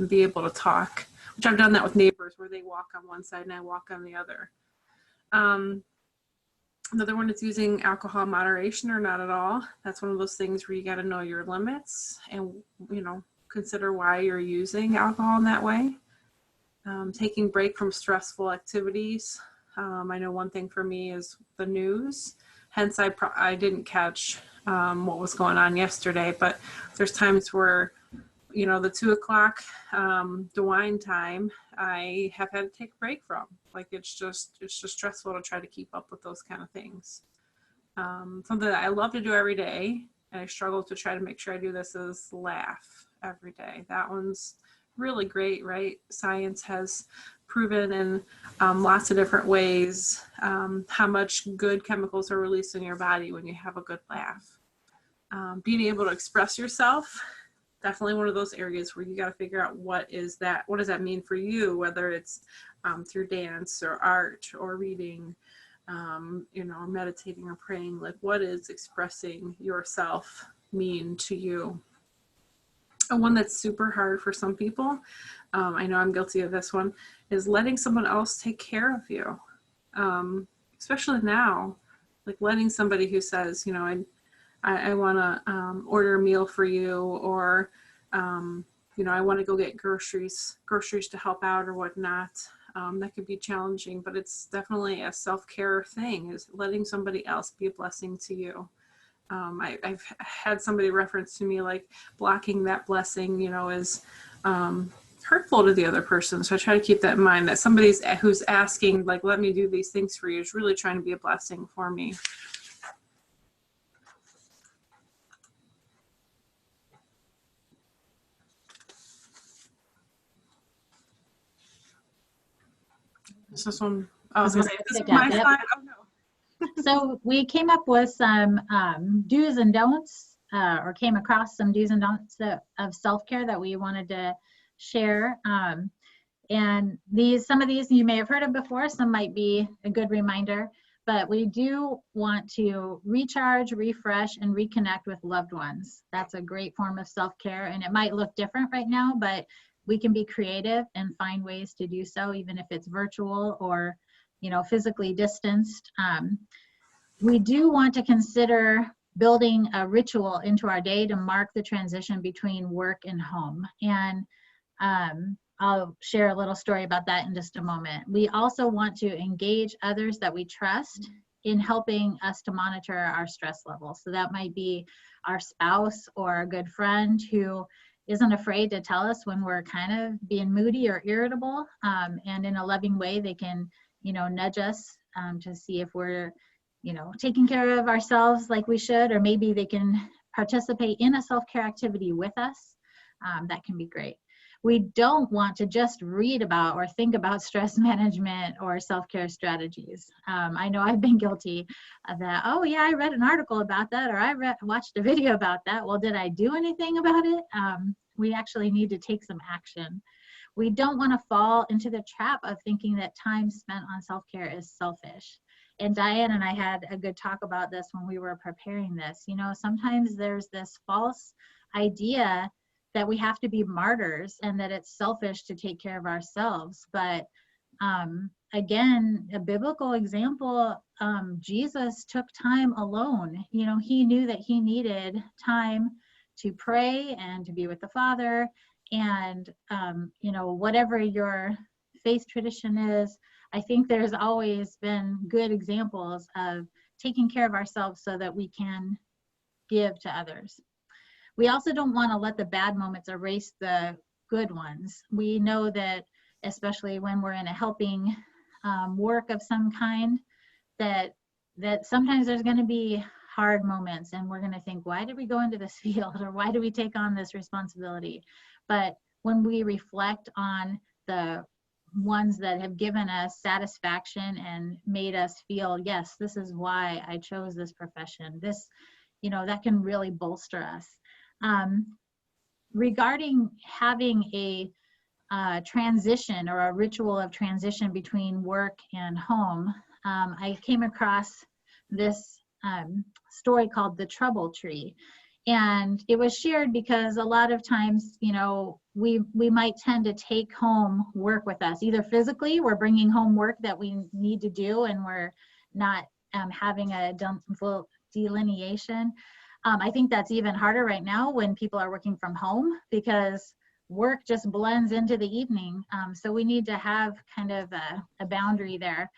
be able to talk, which I've done that with neighbors where they walk on one side and I walk on the other. Another one is using alcohol in moderation or not at all. That's one of those things where you got to know your limits and, you know, consider why you're using alcohol in that way. Taking break from stressful activities. I know one thing for me is the news. Hence, I didn't catch what was going on yesterday, but there's times where, you know, the 2 o'clock DeWine time, I have had to take a break from. Like, it's just stressful to try to keep up with those kind of things. Something that I love to do every day, and I struggle to try to make sure I do this, is laugh every day. That one's really great, right? Science has proven in lots of different ways how much good chemicals are released in your body when you have a good laugh. Being able to express yourself, definitely one of those areas where you got to figure out what does that mean for you, whether it's through dance or art or reading, you know, meditating or praying. Like, what is expressing yourself mean to you? And one that's super hard for some people, I know I'm guilty of this one, is letting someone else take care of you. Especially now, like letting somebody who says, you know, I want to order a meal for you, or, you know, I want to go get groceries to help out or whatnot. That could be challenging, but it's definitely a self-care thing, is letting somebody else be a blessing to you. I've had somebody reference to me, like, blocking that blessing, you know, is hurtful to the other person. So I try to keep that in mind, that somebody who's asking, like, let me do these things for you, is really trying to be a blessing for me. Is this one? I was going to say, this is my slide. Oh, no. So we came up with some do's and don'ts, or came across some do's and don'ts of self-care that we wanted to share. And some of these you may have heard of before, some might be a good reminder, but we do want to recharge, refresh, and reconnect with loved ones. That's a great form of self-care, and it might look different right now, but we can be creative and find ways to do so, even if it's virtual or, you know, physically distanced. We do want to consider building a ritual into our day to mark the transition between work and home. And I'll share a little story about that in just a moment. We also want to engage others that we trust in helping us to monitor our stress levels. So that might be our spouse or a good friend who isn't afraid to tell us when we're kind of being moody or irritable, and in a loving way they can, you know, nudge us to see if we're, you know, taking care of ourselves like we should, or maybe they can participate in a self-care activity with us. That can be great. We don't want to just read about or think about stress management or self-care strategies. I know I've been guilty of that. Oh yeah, I read an article about that, or I watched a video about that. Well, did I do anything about it? We actually need to take some action. We don't want to fall into the trap of thinking that time spent on self-care is selfish. And Diane and I had a good talk about this when we were preparing this. You know, sometimes there's this false idea that we have to be martyrs and that it's selfish to take care of ourselves. But again, a biblical example, Jesus took time alone. You know, he knew that he needed time to pray and to be with the Father. And, you know, whatever your faith tradition is, I think there's always been good examples of taking care of ourselves so that we can give to others. We also don't want to let the bad moments erase the good ones. We know that, especially when we're in a helping work of some kind, that sometimes there's going to be hard moments, and we're going to think, why did we go into this field, or why do we take on this responsibility? But when we reflect on the ones that have given us satisfaction and made us feel, yes, this is why I chose this profession, this, you know, that can really bolster us. Regarding having a transition or a ritual of transition between work and home, I came across this story called The Trouble Tree. And it was shared because a lot of times, you know, we might tend to take home work with us. Either physically, we're bringing home work that we need to do and we're not having a full delineation. I think that's even harder right now when people are working from home because work just blends into the evening. So we need to have kind of a boundary there.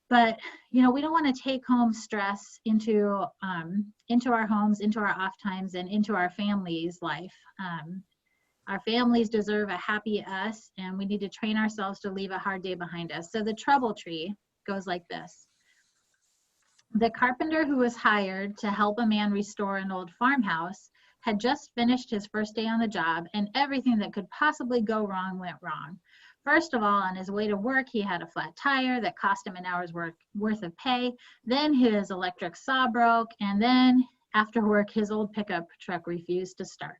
But, you know, we don't want to take home stress into our homes, into our off times, and into our family's life. Our families deserve a happy us, and we need to train ourselves to leave a hard day behind us. So the trouble tree goes like this. The carpenter who was hired to help a man restore an old farmhouse had just finished his first day on the job, and everything that could possibly go wrong went wrong. First of all, on his way to work, he had a flat tire that cost him an hour's worth of pay. Then his electric saw broke, and then after work, his old pickup truck refused to start.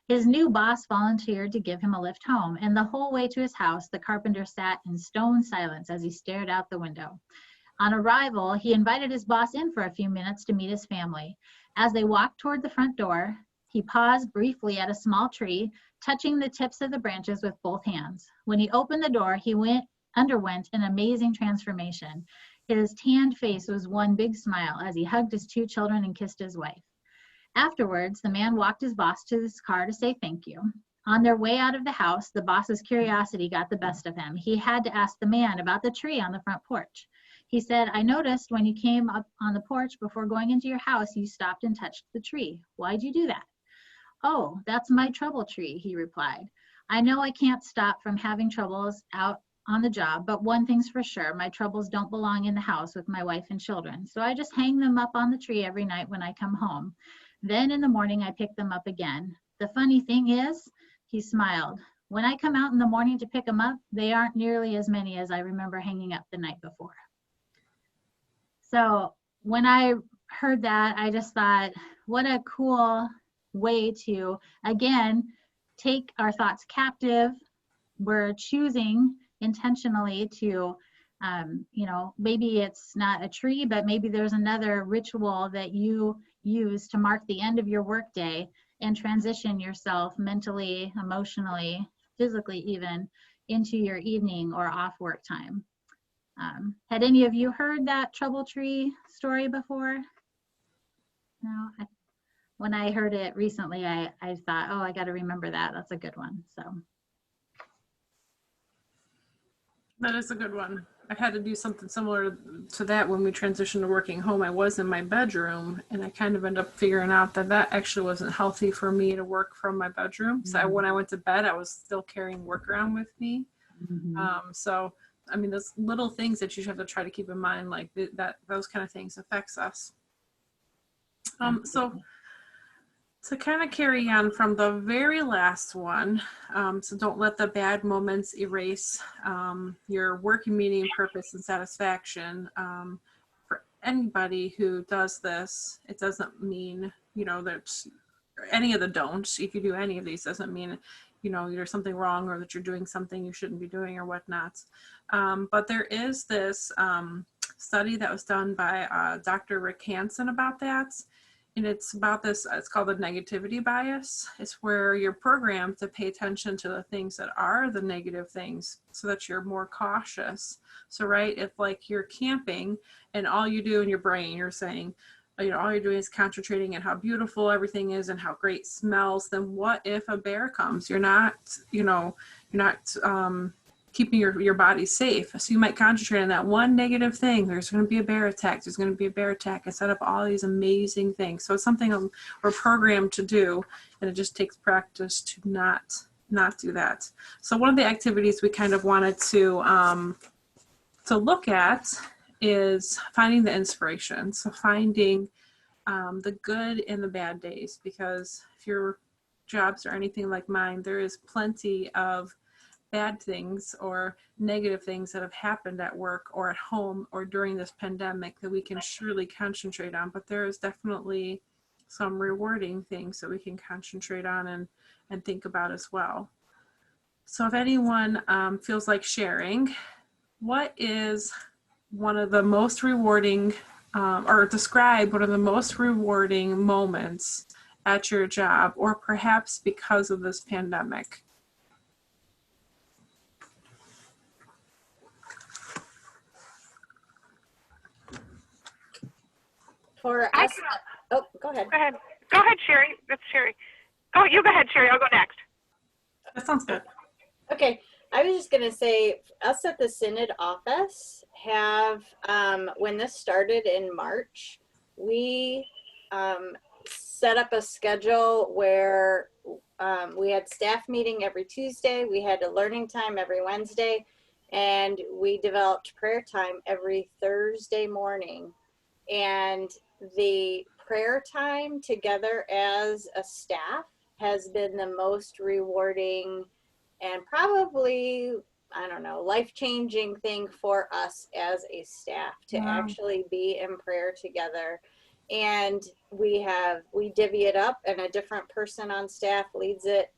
His new boss volunteered to give him a lift home, and the whole way to his house, the carpenter sat in stone silence as he stared out the window. On arrival, he invited his boss in for a few minutes to meet his family. As they walked toward the front door, he paused briefly at a small tree, touching the tips of the branches with both hands. When he opened the door, he underwent an amazing transformation. His tanned face was one big smile as he hugged his 2 children and kissed his wife. Afterwards, the man walked his boss to his car to say thank you. On their way out of the house, the boss's curiosity got the best of him. He had to ask the man about the tree on the front porch. He said, "I noticed when you came up on the porch before going into your house, you stopped and touched the tree. Why'd you do that?" "Oh, that's my trouble tree," he replied. "I know I can't stop from having troubles out on the job, but one thing's for sure, my troubles don't belong in the house with my wife and children. So I just hang them up on the tree every night when I come home. Then in the morning, I pick them up again. The funny thing is," he smiled, "when I come out in the morning to pick them up, they aren't nearly as many as I remember hanging up the night before." So when I heard that, I just thought, what a cool way to, again, take our thoughts captive. We're choosing intentionally to, you know, maybe it's not a tree, but maybe there's another ritual that you use to mark the end of your workday and transition yourself mentally, emotionally, physically even, into your evening or off work time. Had any of you heard that trouble tree story before? No? When I heard it recently, I thought, oh, I got to remember that. That's a good one. So that is a good one. I had to do something similar to that when we transitioned to working home. I was in my bedroom, and I kind of ended up figuring out that that actually wasn't healthy for me to work from my bedroom. So when I went to bed, I was still carrying work around with me. So I mean, those little things that you have to try to keep in mind, like that those kind of things affects us. So to kind of carry on from the very last one, so don't let the bad moments erase your working meaning, purpose, and satisfaction. For anybody who does this, it doesn't mean, you know, that any of the don'ts, if you do any of these, doesn't mean, you know, there's something wrong or that you're doing something you shouldn't be doing or whatnot. But there is this study that was done by Dr. Rick Hansen about that. And it's about this, it's called the negativity bias. It's where you're programmed to pay attention to the things that are the negative things so that you're more cautious. So, right, if like you're camping and all you do in your brain, you're saying, you know, all you're doing is concentrating on how beautiful everything is and how great it smells, then what if a bear comes? You're not, you know, you're not keeping your body safe. So you might concentrate on that one negative thing. There's going to be a bear attack. There's going to be a bear attack, and set up all these amazing things. So it's something we're programmed to do, and it just takes practice to not do that. So one of the activities we kind of wanted to look at is finding the inspiration. So finding the good and the bad days, because if your jobs are anything like mine, there is plenty of bad things or negative things that have happened at work or at home or during this pandemic that we can surely concentrate on. But there is definitely some rewarding things that we can concentrate on and think about as well. So if anyone feels like sharing, what is one of the most rewarding or describe one of the most rewarding moments at your job, or perhaps because of this pandemic? For us, oh, go ahead. Go ahead. Go ahead, Sherry. That's Sherry. Oh, you go ahead, Sherry. I'll go next. That sounds good. Okay. I was just going to say, us at the Synod office have, when this started in March, we set up a schedule where we had staff meeting every Tuesday, we had a learning time every Wednesday, and we developed prayer time every Thursday morning. And the prayer time together as a staff has been the most rewarding and probably, I don't know, life-changing thing for us as a staff to actually be in prayer together. And we divvy it up, and a different person on staff leads it,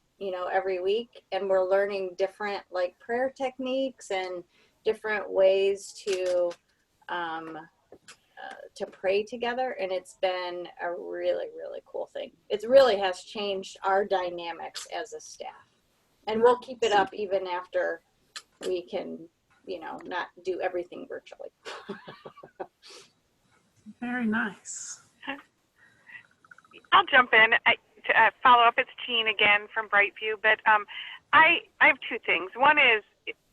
every week. And we're learning different prayer techniques and different ways to pray together. And it's been a really, really cool thing. It really has changed our dynamics as a staff. And we'll keep it up even after we can, not do everything virtually. Very nice. I'll jump in to follow up. It's Jean again from Brightview. But I have two things. One is,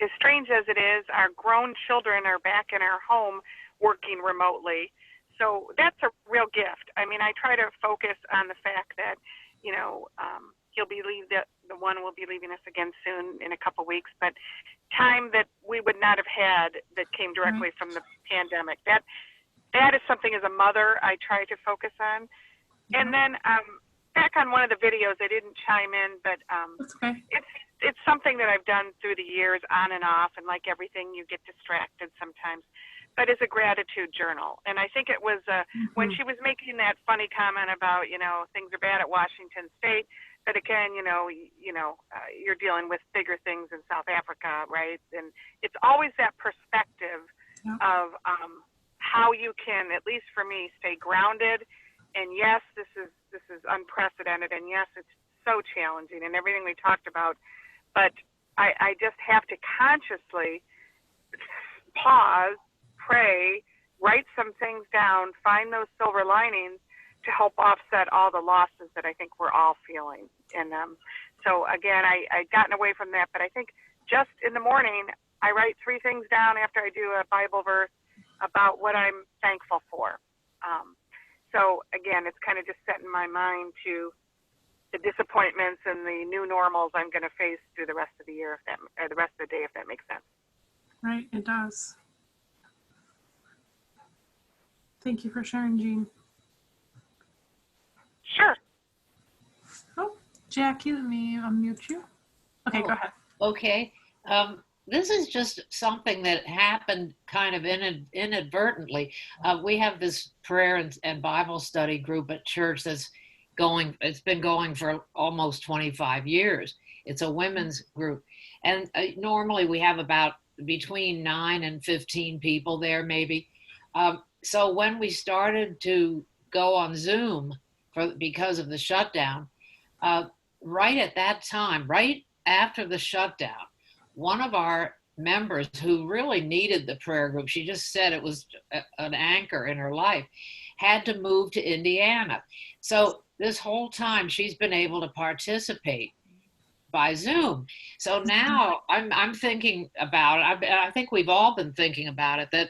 as strange as it is, our grown children are back in our home working remotely. So that's a real gift. I mean, I try to focus on the fact that, the one will be leaving us again soon in a couple weeks, but time that we would not have had that came directly from the pandemic. That is something as a mother I try to focus on. And then back on one of the videos, I didn't chime in, but it's something that I've done through the years on and off, and like everything, you get distracted sometimes. But it's a gratitude journal. And I think it was when she was making that funny comment about, things are bad at Washington State, but again, you're dealing with bigger things in South Africa, right? And it's always that perspective of how you can, at least for me, stay grounded. And yes, this is unprecedented, and yes, it's so challenging and everything we talked about. But I just have to consciously pause, pray, write some things down, find those silver linings to help offset all the losses that I think we're all feeling. And so again, I'd gotten away from that, but I think just in the morning, I write 3 things down after I do a Bible verse about what I'm thankful for. So again, it's kind of just setting my mind to the disappointments and the new normals I'm going to face through the rest of the year, or the rest of the day, if that makes sense. Right, it does. Thank you for sharing, Jean. Sure. Oh, Jackie, let me unmute you. Okay, go ahead. Okay. This is just something that happened kind of inadvertently. We have this prayer and Bible study group at church it's been going for almost 25 years. It's a women's group. And normally we have about between 9 and 15 people there, maybe. So when we started to go on Zoom because of the shutdown, right at that time, right after the shutdown, one of our members who really needed the prayer group, she just said it was an anchor in her life, had to move to Indiana. So this whole time she's been able to participate by Zoom. So now I'm thinking about it. I think we've all been thinking about it, that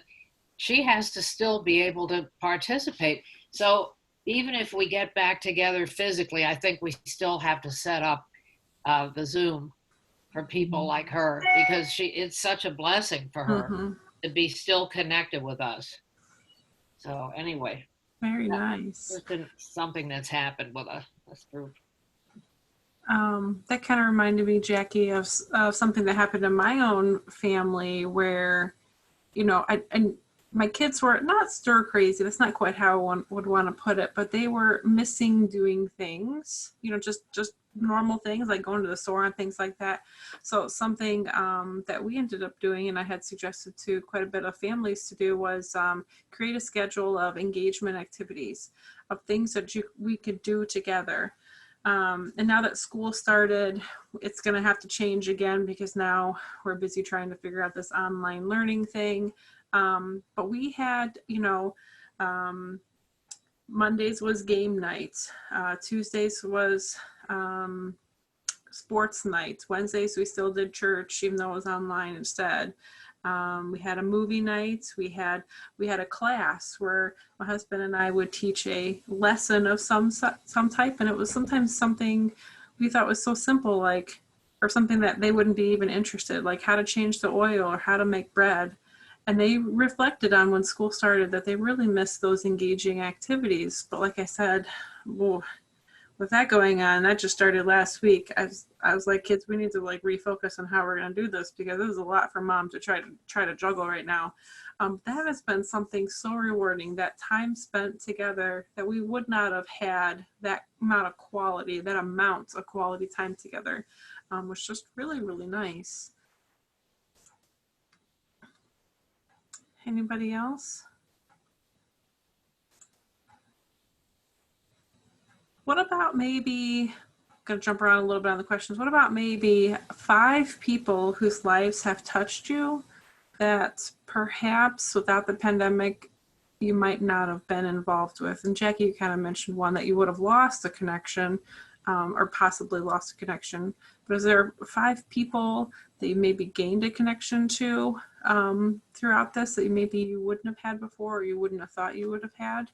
she has to still be able to participate. So even if we get back together physically, I think we still have to set up the Zoom for people like her, because it's such a blessing for her to be still connected with us. So anyway. Very nice. It's been something that's happened with this group. That kind of reminded me, Jackie, of something that happened in my own family where, my kids were not stir crazy. That's not quite how one would want to put it, but they were missing doing things, just normal things like going to the store and things like that. So something that we ended up doing, and I had suggested to quite a bit of families to do, was create a schedule of engagement activities, of things that we could do together. And now that school started, it's going to have to change again because now we're busy trying to figure out this online learning thing. But we had, Mondays was game night. Tuesdays was sports night. Wednesdays we still did church, even though it was online instead. We had a movie night. We had a class where my husband and I would teach a lesson of some type, and it was sometimes something we thought was so simple, like, or something that they wouldn't be even interested, like how to change the oil or how to make bread. And they reflected on when school started that they really missed those engaging activities. But like I said, with that going on, that just started last week. I was like, kids, we need to like refocus on how we're going to do this, because this is a lot for mom to try to juggle right now. That has been something so rewarding, that time spent together that we would not have had that amount of quality time together, was just really, really nice. Anybody else? What about maybe, I'm going to jump around a little bit on the questions. What about maybe 5 people whose lives have touched you that perhaps without the pandemic you might not have been involved with? And Jackie, you kind of mentioned one that you would have lost a connection, or possibly lost a connection. But is there 5 people that you maybe gained a connection to throughout this that maybe you wouldn't have had before, or you wouldn't have thought you would have had?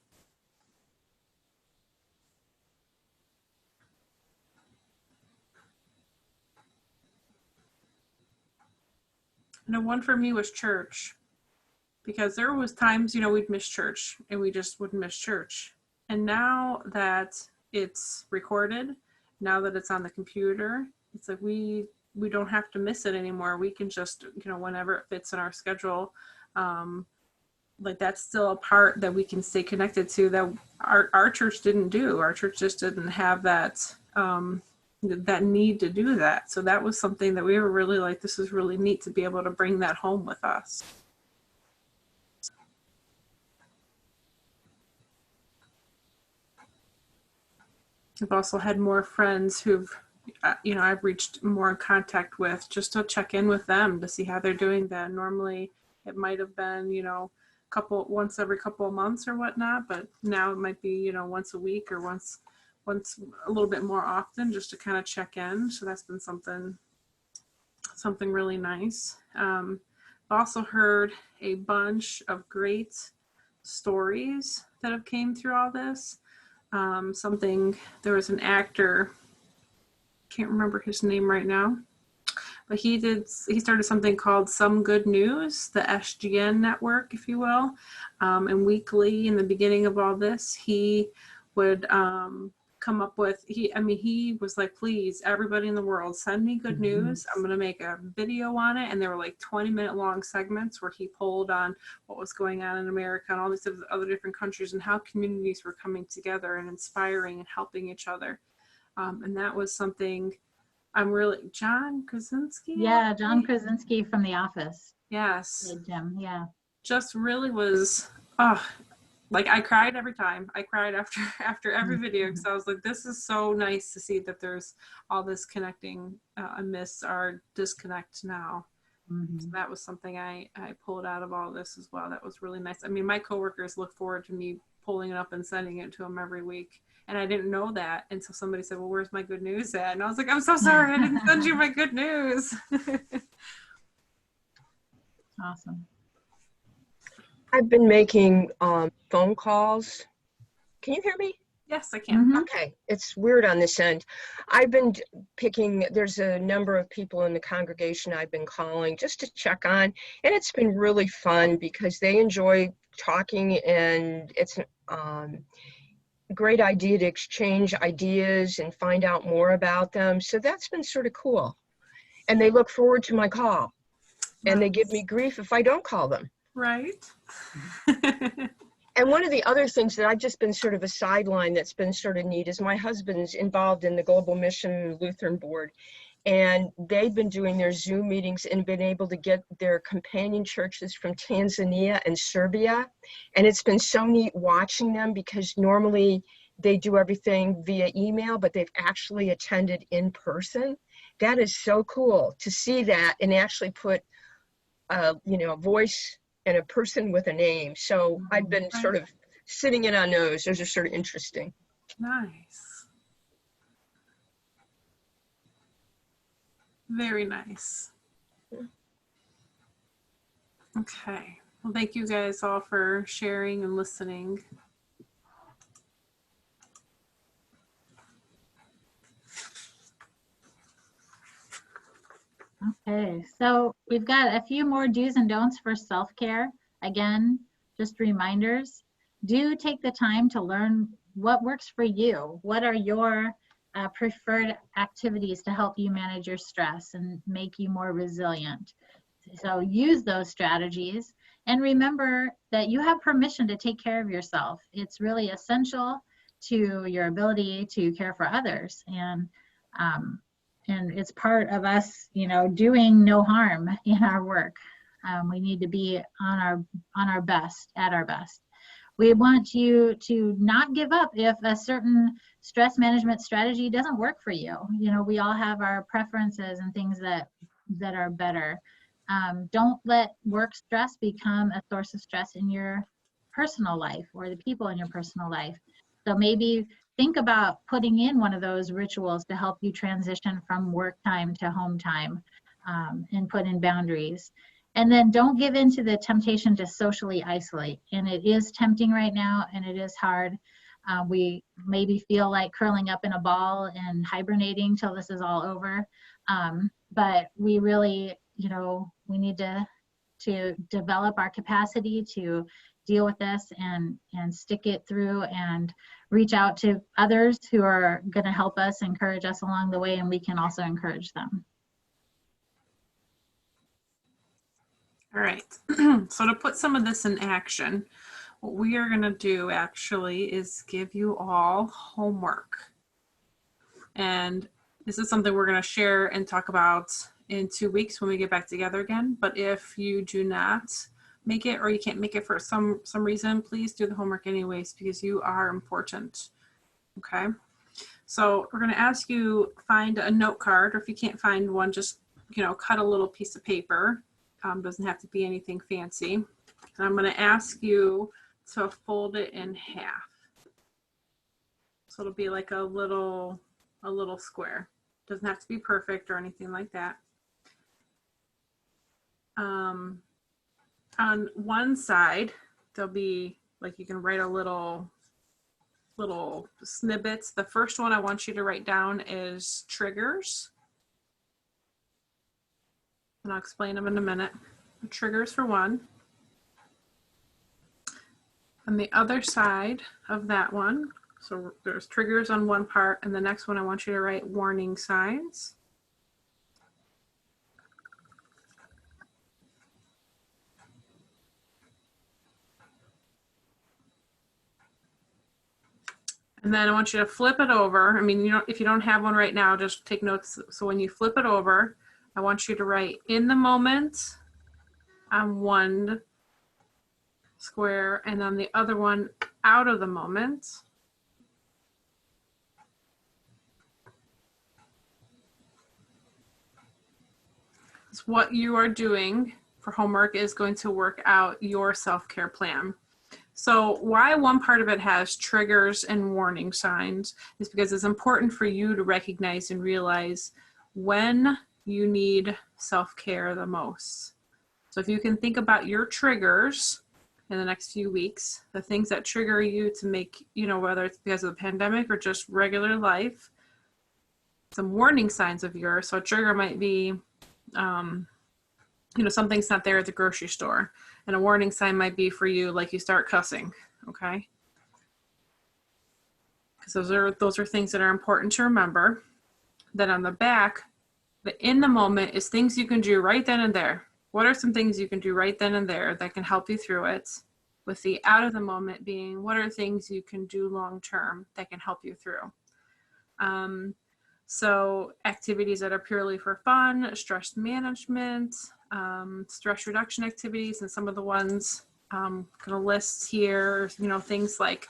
I know one for me was church, because there was times, we'd miss church and we just would miss church. And now that it's recorded, now that it's on the computer, it's like we don't have to miss it anymore. We can just, whenever it fits in our schedule, like that's still a part that we can stay connected to that our church didn't do. Our church just didn't have that that need to do that. So that was something that we were really like, this is really neat to be able to bring that home with us. I've also had more friends who've, I've reached more in contact with, just to check in with them to see how they're doing. That normally it might have been, once every couple of months or whatnot, but now it might be, once a week or once a little bit more often, just to kind of check in. So that's been something really nice. I've also heard a bunch of great stories that have came through all this. There was an actor, can't remember his name right now, but he started something called Some Good News, the SGN network, if you will. And weekly, in the beginning of all this, he would come up with, he was like, please, everybody in the world, send me good news. I'm going to make a video on it. And there were like 20-minute long segments where he pulled on what was going on in America and all these other different countries and how communities were coming together and inspiring and helping each other. And that was something John Krasinski? Yeah, John Krasinski from The Office. Yes. Jim, yeah. Just really was, like I cried every time. I cried after every video, because I was like, this is so nice to see that there's all this connecting amidst our disconnect now. So that was something I pulled out of all this as well. That was really nice. I mean, my coworkers look forward to me pulling it up and sending it to them every week. And I didn't know that until somebody said, well, where's my good news at? And I was like, I'm so sorry, I didn't send you my good news. Awesome. I've been making phone calls. Can you hear me? Yes, I can. Okay, it's weird on this end. I've been there's a number of people in the congregation I've been calling just to check on, and it's been really fun because they enjoy talking, and it's a great idea to exchange ideas and find out more about them. So that's been sort of cool. And they look forward to my call, and they give me grief if I don't call them. Right. And one of the other things that I've just been sort of a sideline that's been sort of neat is my husband's involved in the Global Mission Lutheran Board. And they've been doing their Zoom meetings and been able to get their companion churches from Tanzania and Serbia. And it's been so neat watching them, because normally they do everything via email, but they've actually attended in person. That is so cool to see that and actually put a voice and a person with a name. So I've been sort of sitting in on those. Those are sort of interesting. Nice. Very nice. Okay. Well, thank you guys all for sharing and listening. Okay, so we've got a few more do's and don'ts for self-care. Again, just reminders. Do take the time to learn what works for you. What are your preferred activities to help you manage your stress and make you more resilient? So use those strategies, and remember that you have permission to take care of yourself. It's really essential to your ability to care for others, and it's part of us, doing no harm in our work. We need to be on our best, at our best. We want you to not give up if a certain stress management strategy doesn't work for you. We all have our preferences and things that are better. Don't let work stress become a source of stress in your personal life or the people in your personal life. So maybe think about putting in one of those rituals to help you transition from work time to home time, and put in boundaries. And then don't give in to the temptation to socially isolate. And it is tempting right now, and it is hard. We maybe feel like curling up in a ball and hibernating till this is all over. But we really, we need to develop our capacity to deal with this and stick it through and reach out to others who are going to help us, encourage us along the way, and we can also encourage them. All right. So to put some of this in action, what we are going to do actually is give you all homework. And this is something we're going to share and talk about in 2 weeks when we get back together again. But if you do not make it, or you can't make it for some reason, please do the homework anyways, because you are important. Okay. So we're going to ask you find a note card, or if you can't find one, just, cut a little piece of paper. Doesn't have to be anything fancy. And I'm going to ask you to fold it in half. So it'll be like a little square. Doesn't have to be perfect or anything like that. On one side, there'll be like, you can write a little snippets. The first one I want you to write down is triggers. And I'll explain them in a minute. Triggers for one. On the other side of that one, so there's triggers on one part, and the next one I want you to write warning signs. And then I want you to flip it over. I mean, if you don't have one right now, just take notes. So when you flip it over, I want you to write in the moment on one square, and on the other one out of the moment. So what you are doing for homework is going to work out your self-care plan. So why one part of it has triggers and warning signs is because it's important for you to recognize and realize when you need self-care the most. So if you can think about your triggers in the next few weeks, the things that trigger you to make, whether it's because of the pandemic or just regular life, some warning signs of yours. So a trigger might be, something's not there at the grocery store. And a warning sign might be for you, like you start cussing, okay? Because those are things that are important to remember. Then on the back, the in the moment is things you can do right then and there. what are some things you can do right then and there that can help you through it? With the out of the moment being, what are things you can do long term that can help you through? So activities that are purely for fun, stress management, stress reduction activities, and some of the ones kind of lists here, things like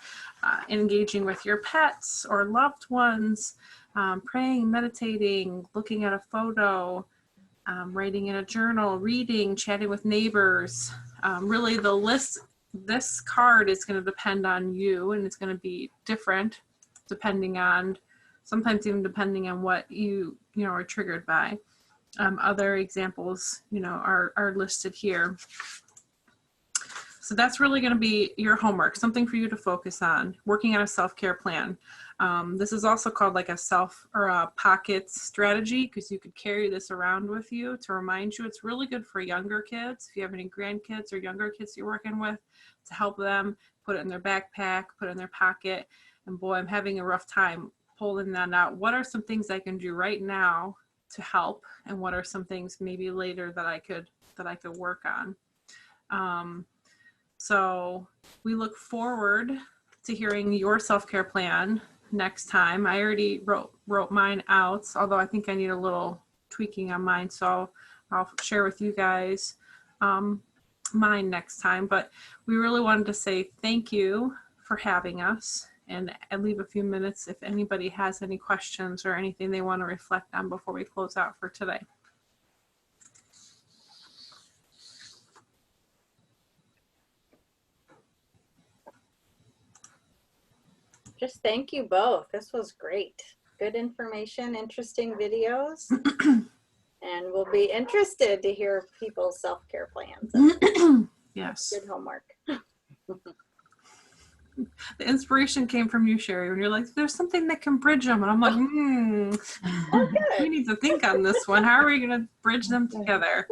engaging with your pets or loved ones, praying, meditating, looking at a photo, writing in a journal, reading, chatting with neighbors. Really the list, this card is going to depend on you, and it's going to be different depending on, sometimes even depending on what you are triggered by. Other examples, are listed here. So that's really going to be your homework, something for you to focus on, working on a self-care plan. This is also called like a self or a pocket strategy, because you could carry this around with you to remind you. It's really good for younger kids. If you have any grandkids or younger kids you're working with, to help them put it in their backpack, put it in their pocket. And boy, I'm having a rough time pulling that out. What are some things I can do right now to help? And what are some things maybe later that I could work on? So we look forward to hearing your self-care plan next time. I already wrote mine out, although I think I need a little tweaking on mine. So I'll share with you guys mine next time. But we really wanted to say thank you for having us, and leave a few minutes if anybody has any questions or anything they want to reflect on before we close out for today. Just thank you both. This was great. Good information, interesting videos. And we'll be interested to hear people's self-care plans. Yes. Good homework. The inspiration came from you, Sherry, when you're like, there's something that can bridge them. And I'm like, we need to think on this one. How are we going to bridge them together?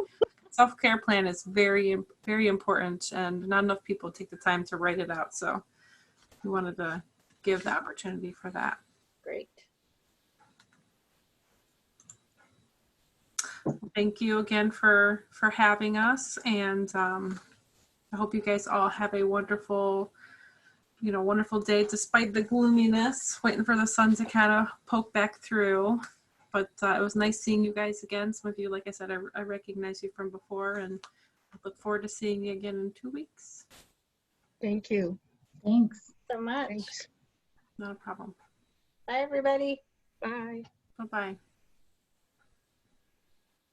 Self-care plan is very, very important, and not enough people take the time to write it out. So we wanted to give the opportunity for that. Great. Thank you again for having us, and I hope you guys all have a wonderful day despite the gloominess, waiting for the sun to kind of poke back through. But it was nice seeing you guys again. Some of you, like I said, I recognize you from before, and I look forward to seeing you again in 2 weeks. Thank you. Thanks so much. Thanks. Not a problem. Bye, everybody. Bye. Bye-bye.